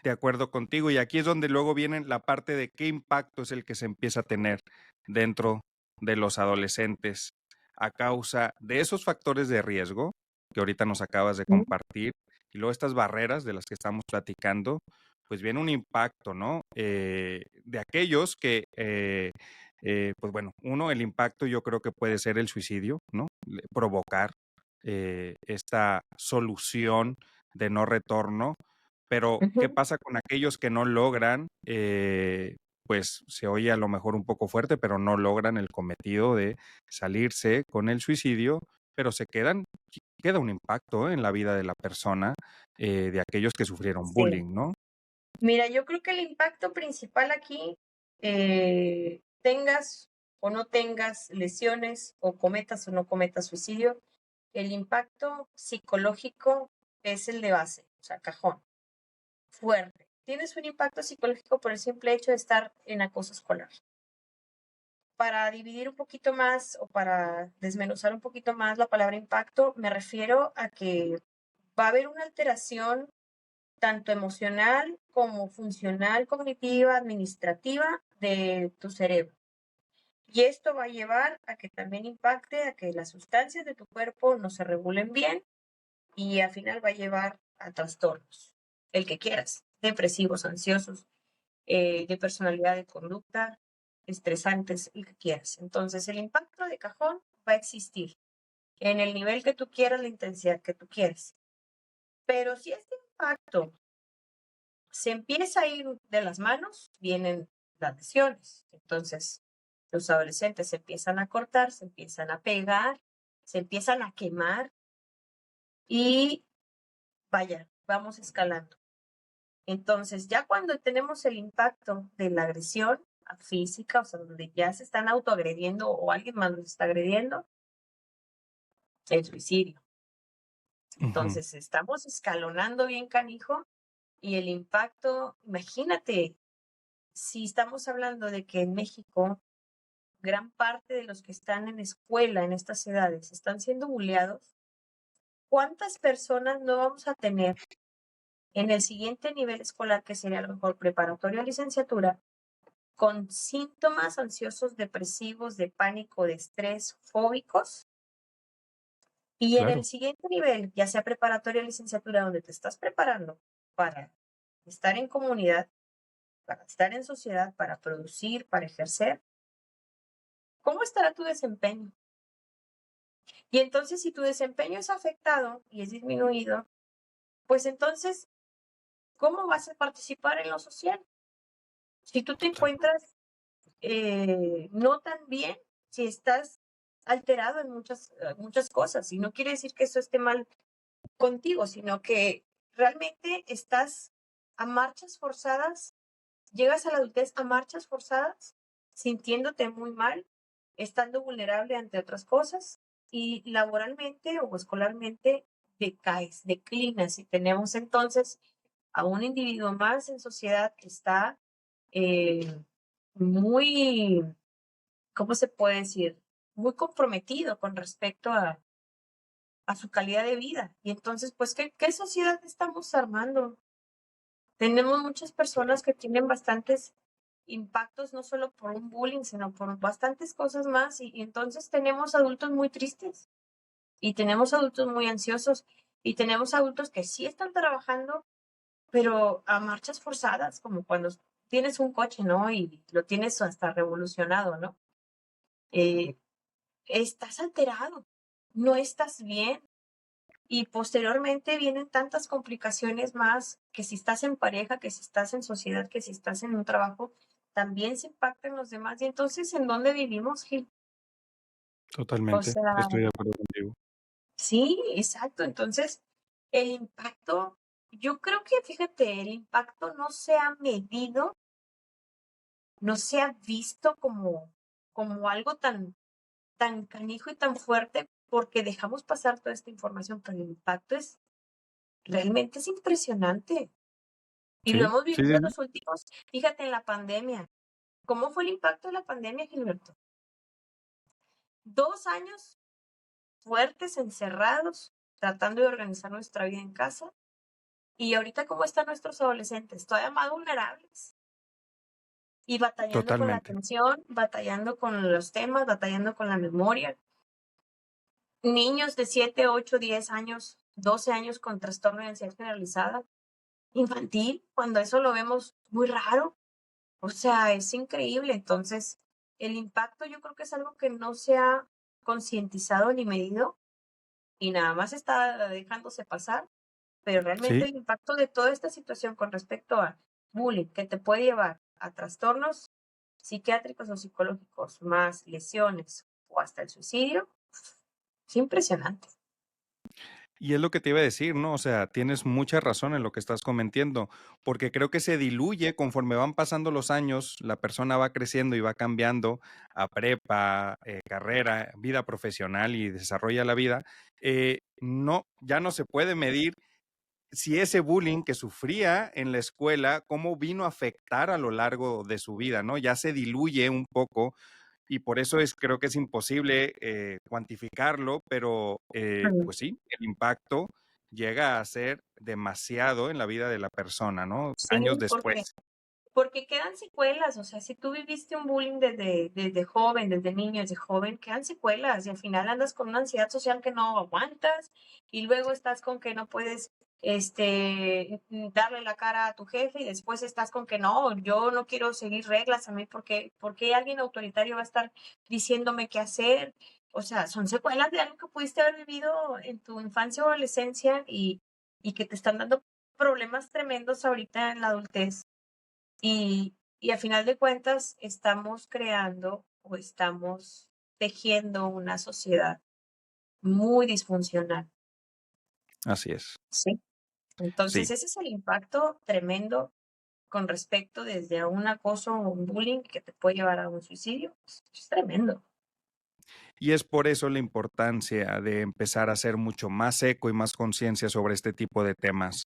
de acuerdo contigo. Y aquí es donde luego viene la parte de qué impacto es el que se empieza a tener dentro de los adolescentes a causa de esos factores de riesgo que ahorita nos acabas de Ujú, compartir y luego estas barreras de las que estamos platicando, pues viene un impacto, ¿no? De aquellos que, pues bueno, uno, el impacto yo creo que puede ser el suicidio, ¿no? Provocar esta solución de no retorno, pero, ¿qué ujú. pasa con aquellos que no logran? Pues se oye a lo mejor un poco fuerte, pero no logran el cometido de salirse con el suicidio, pero queda un impacto en la vida de la persona, de aquellos que sufrieron Sí. bullying, ¿no? Mira, yo creo que el impacto principal aquí, tengas o no tengas lesiones, o cometas o no cometas suicidio, el impacto psicológico es el de base, o sea, cajón, fuerte. Tienes un impacto psicológico por el simple hecho de estar en acoso escolar. Para dividir un poquito más o para desmenuzar un poquito más la palabra impacto, me refiero a que va a haber una alteración tanto emocional como funcional, cognitiva, administrativa de tu cerebro. Y esto va a llevar a que también impacte a que las sustancias de tu cuerpo no se regulen bien y al final va a llevar a trastornos, el que quieras, depresivos, ansiosos, de personalidad, de conducta, estresantes, el que quieras. Entonces, el impacto de cajón va a existir en el nivel que tú quieras, la intensidad que tú quieras. Pero si este impacto se empieza a ir de las manos, vienen las lesiones. Entonces, los adolescentes se empiezan a cortar, se empiezan a pegar, se empiezan a quemar y vaya, vamos escalando. Entonces, ya cuando tenemos el impacto de la agresión física, o sea, donde ya se están autoagrediendo o alguien más los está agrediendo, el suicidio. Ujú. Entonces, estamos escalonando bien canijo y el impacto, imagínate, si estamos hablando de que en México gran parte de los que están en escuela en estas edades están siendo bulleados, ¿cuántas personas no vamos a tener en el siguiente nivel escolar, que sería a lo mejor preparatoria o licenciatura, con síntomas ansiosos, depresivos, de pánico, de estrés, fóbicos? Y en el Claro. siguiente nivel, ya sea preparatoria o licenciatura, donde te estás preparando para estar en comunidad, para estar en sociedad, para producir, para ejercer, ¿cómo estará tu desempeño? Y entonces, si tu desempeño es afectado y es disminuido, pues entonces, ¿cómo vas a participar en lo social? Si tú te Claro. encuentras no tan bien, si estás alterado en muchas cosas, y no quiere decir que eso esté mal contigo, sino que realmente estás a marchas forzadas, llegas a la adultez a marchas forzadas, sintiéndote muy mal, estando vulnerable ante otras cosas y laboralmente o escolarmente decaes, declinas y tenemos entonces a un individuo más en sociedad que está muy, ¿cómo se puede decir? muy comprometido con respecto a su calidad de vida. Y entonces, pues, ¿qué sociedad estamos armando? Tenemos muchas personas que tienen bastantes impactos, no solo por un bullying, sino por bastantes cosas más. Y entonces tenemos adultos muy tristes y tenemos adultos muy ansiosos y tenemos adultos que sí están trabajando, pero a marchas forzadas, como cuando tienes un coche, ¿no? Y lo tienes hasta revolucionado, ¿no? Eh, estás alterado, no estás bien. Y posteriormente vienen tantas complicaciones más, que si estás en pareja, que si estás en sociedad, que si estás en un trabajo, también se impactan los demás. Y entonces, ¿en dónde vivimos, Gil? O Totalmente, sea, estoy de acuerdo contigo. sí, exacto. Entonces, el impacto, yo creo que, fíjate, el impacto no se ha medido, no se ha visto como algo tan canijo y tan fuerte porque dejamos pasar toda esta información, pero el impacto realmente es impresionante. Y lo Sí, hemos sí, vivido sí, en sí, los últimos, fíjate, en la pandemia. ¿Cómo fue el impacto de la pandemia, Gilberto? 2 años fuertes, encerrados, tratando de organizar nuestra vida en casa. Y ahorita, ¿cómo están nuestros adolescentes? Todavía más vulnerables. Y batallando con la totalmente. atención, batallando con los temas, batallando con la memoria. Niños de 7, 8, 10 años, 12 años con trastorno de ansiedad generalizada. Infantil, cuando eso lo vemos muy raro. O sea, es increíble. Entonces, el impacto yo creo que es algo que no se ha concientizado ni medido y nada más está dejándose pasar, pero realmente Sí. el impacto de toda esta situación con respecto a bullying que te puede llevar a trastornos psiquiátricos o psicológicos, más lesiones o hasta el suicidio, es impresionante. Y es lo que te iba a decir, ¿no? O sea, tienes mucha razón en lo que estás comentando, porque creo que se diluye conforme van pasando los años, la persona va creciendo y va cambiando a prepa, carrera, vida profesional y desarrolla la vida. No, ya no se puede medir si ese bullying que sufría en la escuela, cómo vino a afectar a lo largo de su vida, ¿no? Ya se diluye un poco y por eso creo que es imposible cuantificarlo, pero Mm. pues sí, el impacto llega a ser demasiado en la vida de la persona, ¿no? Sí, Años porque después. Porque quedan secuelas, o sea, si tú viviste un bullying desde joven, desde niño, desde joven, quedan secuelas y al final andas con una ansiedad social que no aguantas y luego estás con que no puedes darle la cara a tu jefe y después estás con que no, yo no quiero seguir reglas a mí porque alguien autoritario va a estar diciéndome qué hacer. O sea, son secuelas de algo que pudiste haber vivido en tu infancia o adolescencia y que te están dando problemas tremendos ahorita en la adultez. Y a final de cuentas estamos creando o estamos tejiendo una sociedad muy disfuncional, Así es. ¿sí? Sí. Entonces, ese es el impacto tremendo con respecto desde a un acoso o un bullying que te puede llevar a un suicidio. Es tremendo. Y es por eso la importancia de empezar a hacer mucho más eco y más conciencia sobre este tipo de temas.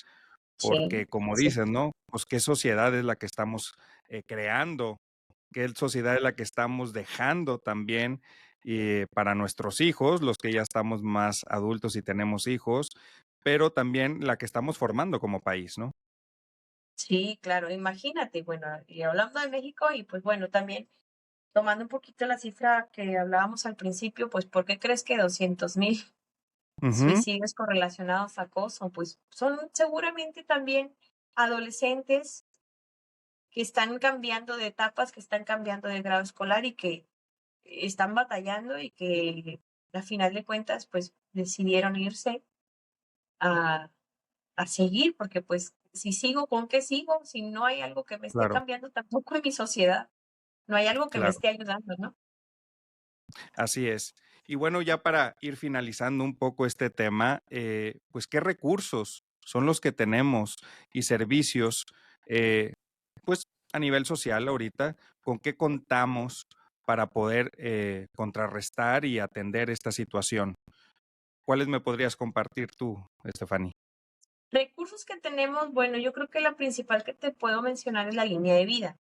Sí, Porque como sí, dices, ¿no? Pues qué sociedad es la que estamos creando, qué sociedad es la que estamos dejando también para nuestros hijos, los que ya estamos más adultos y tenemos hijos, pero también la que estamos formando como país, ¿no? sí, claro. Imagínate, bueno, y hablando de México y pues bueno, también tomando un poquito la cifra que hablábamos al principio, pues ¿por qué crees que 200,000 Ujú, suicidios correlacionados a acoso? Pues son seguramente también adolescentes que están cambiando de etapas, que están cambiando de grado escolar y que están batallando y que a final de cuentas pues decidieron irse a, a seguir, porque pues si sigo, ¿con qué sigo? Si no hay algo que me esté claro, cambiando tampoco en mi sociedad, no hay algo que me claro, esté ayudando, ¿no? así es. Y bueno, ya para ir finalizando un poco este tema, pues qué recursos son los que tenemos y servicios, eh, pues a nivel social ahorita, con qué contamos para poder contrarrestar y atender esta situación. ¿Cuáles me podrías compartir tú, Stephanie? Recursos que tenemos, bueno, yo creo que la principal que te puedo mencionar es la línea de vida.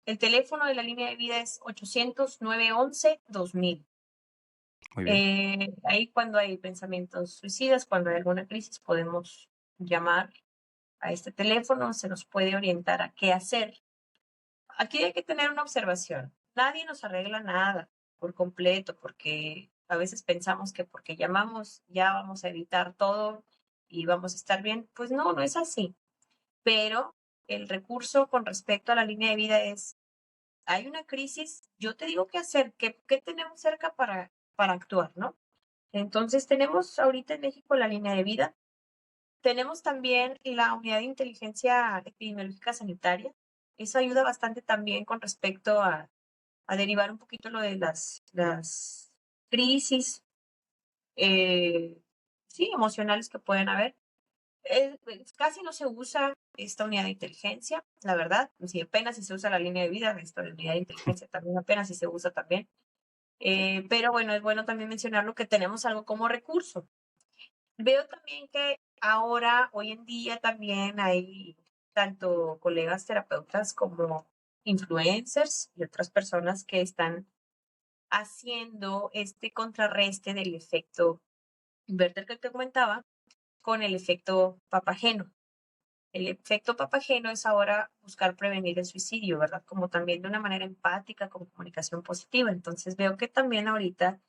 El teléfono de la línea de vida es 800-911-2000. Muy bien. Ahí cuando hay pensamientos suicidas, cuando hay alguna crisis, podemos llamar a este teléfono, se nos puede orientar a qué hacer. Aquí hay que tener una observación. Nadie nos arregla nada por completo, porque a veces pensamos que porque llamamos ya vamos a evitar todo y vamos a estar bien. Pues no, no es así. Pero el recurso con respecto a la línea de vida es, hay una crisis, yo te digo qué hacer, qué tenemos cerca para actuar, ¿no? Entonces tenemos ahorita en México la línea de vida, tenemos también la unidad de inteligencia epidemiológica sanitaria. Eso ayuda bastante también con respecto a derivar un poquito lo de las crisis, eh, sí, emocionales que pueden haber. Pues, casi no se usa esta unidad de inteligencia, la verdad. Si apenas si se usa la línea de vida, esta unidad de inteligencia también apenas si se usa también. Pero bueno, es bueno también mencionarlo que tenemos algo como recurso. Veo también que ahora, hoy en día, también hay tanto colegas terapeutas como influencers y otras personas que están haciendo este contrarreste del efecto inverter que te comentaba con el efecto papageno. El efecto papageno es ahora buscar prevenir el suicidio, ¿verdad? Como también de una manera empática, con comunicación positiva. Entonces veo que también ahorita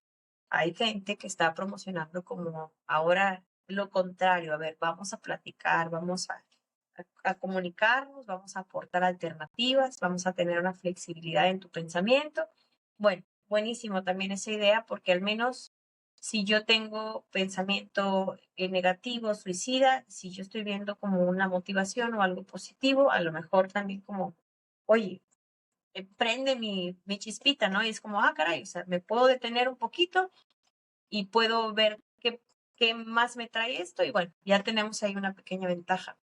hay gente que está promocionando como ahora lo contrario. A ver, vamos a platicar, vamos a comunicarnos, vamos a aportar alternativas, vamos a tener una flexibilidad en tu pensamiento. Bueno, buenísimo también esa idea, porque al menos si yo tengo pensamiento negativo, suicida, si yo estoy viendo como una motivación o algo positivo, a lo mejor también como, oye, prende mi chispita, ¿no? Y es como, ah, caray, o sea, me puedo detener un poquito y puedo ver qué más me trae esto y bueno, ya tenemos ahí una pequeña ventaja.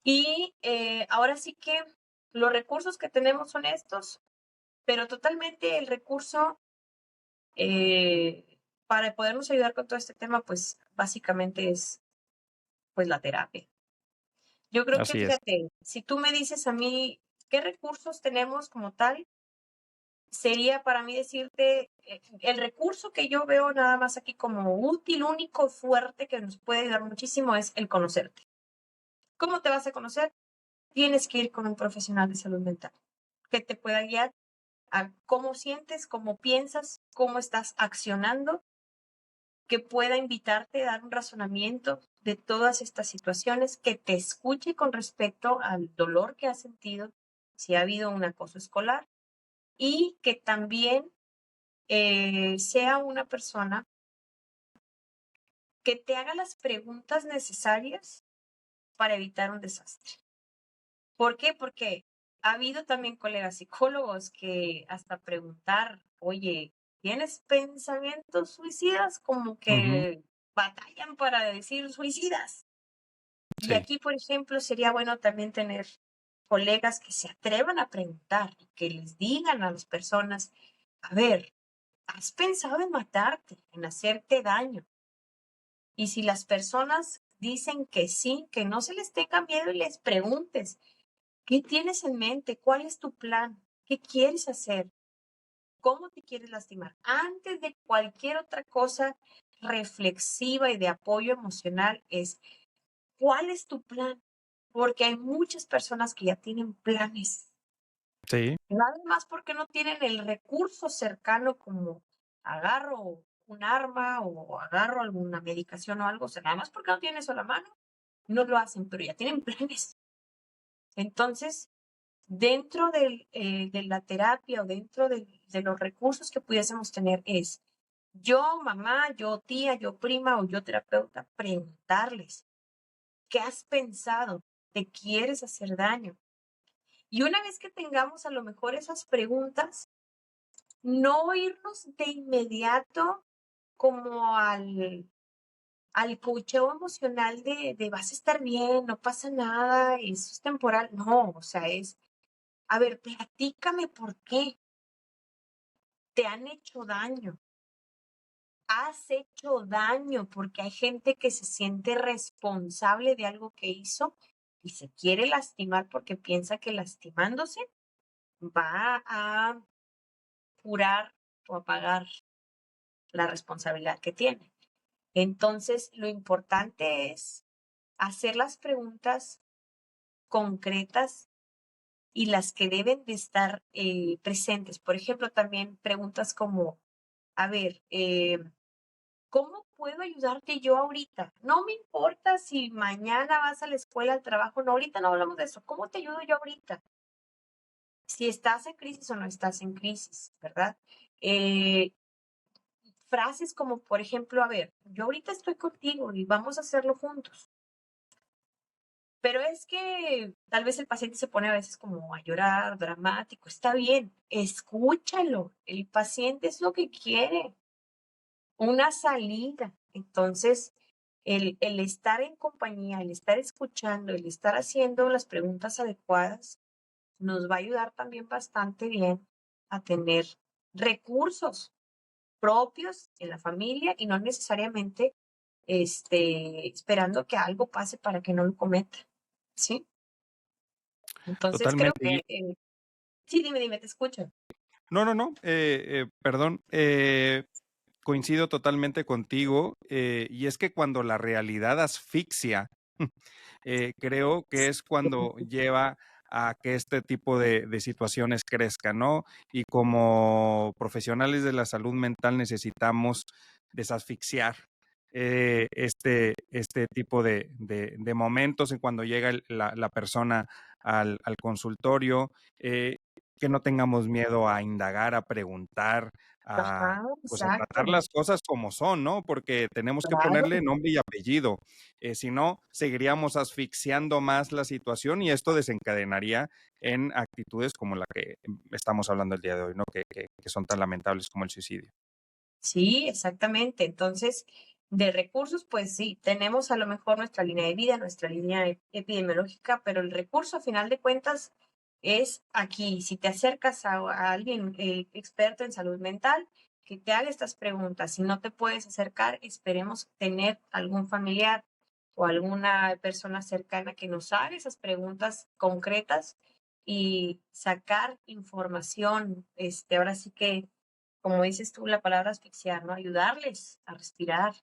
Y ahora sí que los recursos que tenemos son estos, pero totalmente el recurso para podernos ayudar con todo este tema, pues básicamente es pues la terapia. Yo creo que, Así es. fíjate, si tú me dices a mí qué recursos tenemos como tal, sería para mí decirte, el recurso que yo veo nada más aquí como útil, único, fuerte, que nos puede ayudar muchísimo es el conocerte. ¿Cómo te vas a conocer? Tienes que ir con un profesional de salud mental que te pueda guiar a cómo sientes, cómo piensas, cómo estás accionando, que pueda invitarte a dar un razonamiento de todas estas situaciones, que te escuche con respecto al dolor que has sentido, si ha habido un acoso escolar, y que también sea una persona que te haga las preguntas necesarias para evitar un desastre. ¿Por qué? Porque ha habido también colegas psicólogos que hasta preguntar, oye, ¿tienes pensamientos suicidas? Como Ujú. que batallan para decir suicidas. Y Sí, aquí, por ejemplo, sería bueno también tener colegas que se atrevan a preguntar y que les digan a las personas, a ver, ¿has pensado en matarte, en hacerte daño? Y si las personas dicen que sí, que no se les tenga miedo y les preguntes, ¿qué tienes en mente? ¿Cuál es tu plan? ¿Qué quieres hacer? ¿Cómo te quieres lastimar? Antes de cualquier otra cosa reflexiva y de apoyo emocional es, ¿cuál es tu plan? Porque hay muchas personas que ya tienen planes, sí, nada más porque no tienen el recurso cercano como agarro un arma o agarro alguna medicación o algo, o sea, nada más porque no tienen eso a la mano, no lo hacen, pero ya tienen planes. Entonces, dentro de la terapia o dentro de los recursos que pudiésemos tener es yo, mamá, yo, tía, yo, prima o yo, terapeuta, preguntarles, ¿qué has pensado? ¿Te quieres hacer daño? Y una vez que tengamos a lo mejor esas preguntas, no irnos de inmediato como al coacheo emocional de vas a estar bien, no pasa nada, eso es temporal. No, o sea, es, a ver, platícame por qué te han hecho daño. Has hecho daño porque hay gente que se siente responsable de algo que hizo y se quiere lastimar porque piensa que lastimándose va a curar o apagar la responsabilidad que tiene. Entonces, lo importante es hacer las preguntas concretas y las que deben de estar presentes. Por ejemplo, también preguntas como, a ver, ¿cómo puedo ayudarte yo ahorita? No me importa si mañana vas a la escuela, al trabajo, no, ahorita no hablamos de eso. ¿Cómo te ayudo yo ahorita? Si estás en crisis o no estás en crisis, ¿verdad? Eh, Frases como, por ejemplo, a ver, yo ahorita estoy contigo y vamos a hacerlo juntos. Pero es que tal vez el paciente se pone a veces como a llorar, dramático. Está bien, escúchalo. El paciente es lo que quiere, una salida. Entonces, el estar en compañía, el estar escuchando, el estar haciendo las preguntas adecuadas, nos va a ayudar también bastante bien a tener recursos propios en la familia y no necesariamente esperando que algo pase para que no lo cometa. ¿Sí? Entonces creo Totalmente. que, sí, dime, te escucho. No, no, no, perdón, coincido totalmente contigo, y es que cuando la realidad asfixia, creo que es cuando lleva a que este tipo de situaciones crezcan, ¿no? Y como profesionales de la salud mental necesitamos desasfixiar este tipo de momentos en cuando llega la persona al consultorio, que no tengamos miedo a indagar, a preguntar, a, Ajá, pues a tratar exacto, las cosas como son, ¿no? Porque tenemos que claro. ponerle nombre y apellido. Si no, seguiríamos asfixiando más la situación y esto desencadenaría en actitudes como la que estamos hablando el día de hoy, ¿no? Que son tan lamentables como el suicidio. Sí, exactamente. Entonces, de recursos, pues sí, tenemos a lo mejor nuestra línea de vida, nuestra línea epidemiológica, pero el recurso a final de cuentas es aquí. Si te acercas a alguien experto en salud mental, que te haga estas preguntas. Si no te puedes acercar, esperemos tener algún familiar o alguna persona cercana que nos haga esas preguntas concretas y sacar información. Ahora sí que como dices tú, la palabra asfixiar, ¿no? Ayudarles a respirar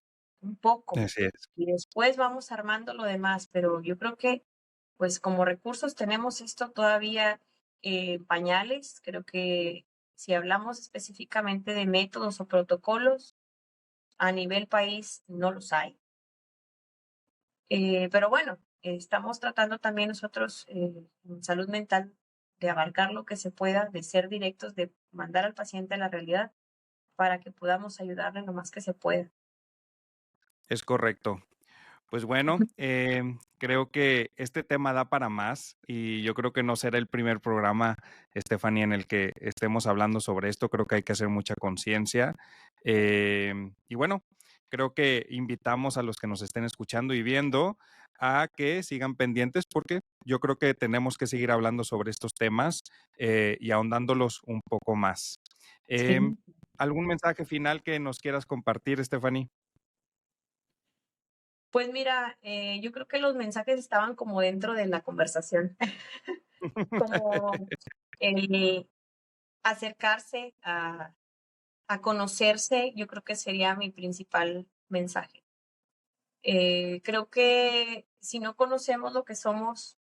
un poco Así es. y después vamos armando lo demás, pero yo creo que, pues como recursos tenemos esto todavía pañales, creo que si hablamos específicamente de métodos o protocolos, a nivel país no los hay. Pero bueno, estamos tratando también nosotros en salud mental de abarcar lo que se pueda, de ser directos, de mandar al paciente a la realidad para que podamos ayudarle lo más que se pueda. Es correcto. Pues bueno, creo que este tema da para más y yo creo que no será el primer programa, Stephanie, en el que estemos hablando sobre esto. Creo que hay que hacer mucha conciencia. Y bueno, creo que invitamos a los que nos estén escuchando y viendo a que sigan pendientes porque yo creo que tenemos que seguir hablando sobre estos temas y ahondándolos un poco más. Em, Sí. ¿Algún mensaje final que nos quieras compartir, Stephanie? Pues mira, yo creo que los mensajes estaban como dentro de la conversación, como el acercarse a conocerse, yo creo que sería mi principal mensaje. Creo que si no conocemos lo que somos,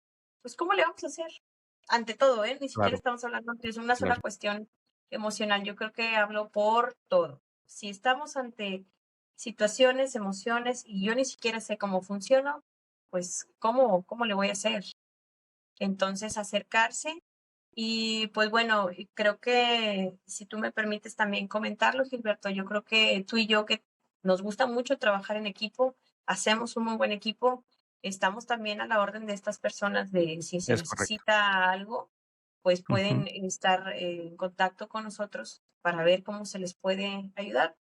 pues ¿cómo le vamos a hacer? Ante todo, ¿eh? Ni siquiera Claro, estamos hablando de una sola claro. cuestión emocional. Yo creo que hablo por todo. Si estamos ante situaciones, emociones y yo ni siquiera sé cómo funciono, pues ¿cómo le voy a hacer? Entonces, acercarse y pues bueno, y creo que si tú me permites también comentarlo, Gilberto, yo creo que tú y yo que nos gusta mucho trabajar en equipo, hacemos un muy buen equipo, estamos también a la orden de estas personas de si se Es correcto. necesita algo, pues Ujú. pueden estar en contacto con nosotros para ver cómo se les puede ayudar.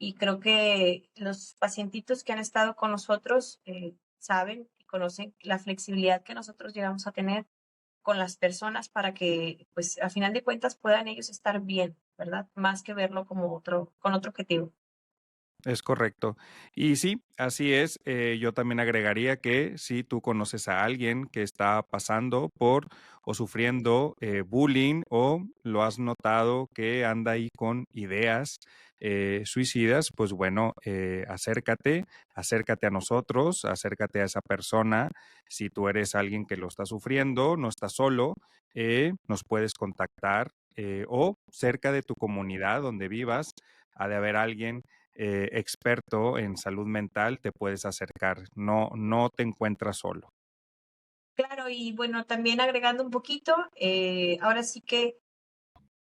Y creo que los pacientitos que han estado con nosotros saben y conocen la flexibilidad que nosotros llegamos a tener con las personas para que, pues, a final de cuentas puedan ellos estar bien, ¿verdad? Más que verlo como con otro objetivo. Es correcto. Y sí, así es. Yo también agregaría que si tú conoces a alguien que está pasando por o sufriendo bullying o lo has notado que anda ahí con ideas suicidas, pues bueno, acércate a nosotros, acércate a esa persona. Si tú eres alguien que lo está sufriendo, no estás solo, nos puedes contactar o cerca de tu comunidad donde vivas, ha de haber alguien experto en salud mental, te puedes acercar, no te encuentras solo. Claro, y bueno, también agregando un poquito, ahora sí que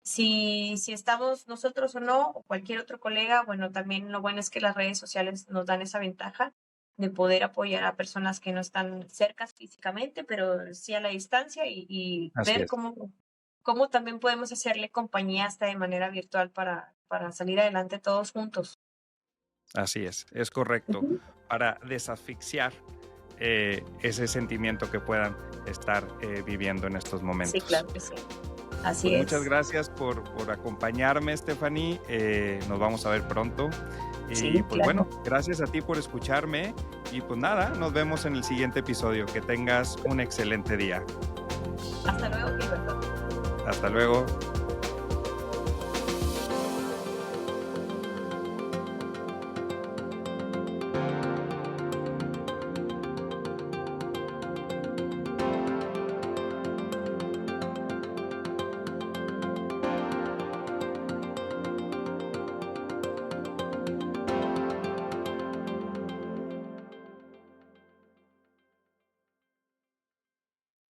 si estamos nosotros o no, o cualquier otro colega, bueno, también lo bueno es que las redes sociales nos dan esa ventaja de poder apoyar a personas que no están cercas físicamente, pero sí a la distancia y Así ver es, cómo también podemos hacerle compañía hasta de manera virtual para salir adelante todos juntos. así es correcto, Ujú. para desasfixiar ese sentimiento que puedan estar viviendo en estos Sí, momentos. claro que sí. Así Pues muchas es. gracias por acompañarme, Stephanie. Nos vamos a ver pronto. Y Sí, pues bueno, claro. gracias a ti por escucharme. Y pues nada, nos vemos en el siguiente episodio. Que tengas un excelente día. Hasta luego, Gilberto. Hasta luego.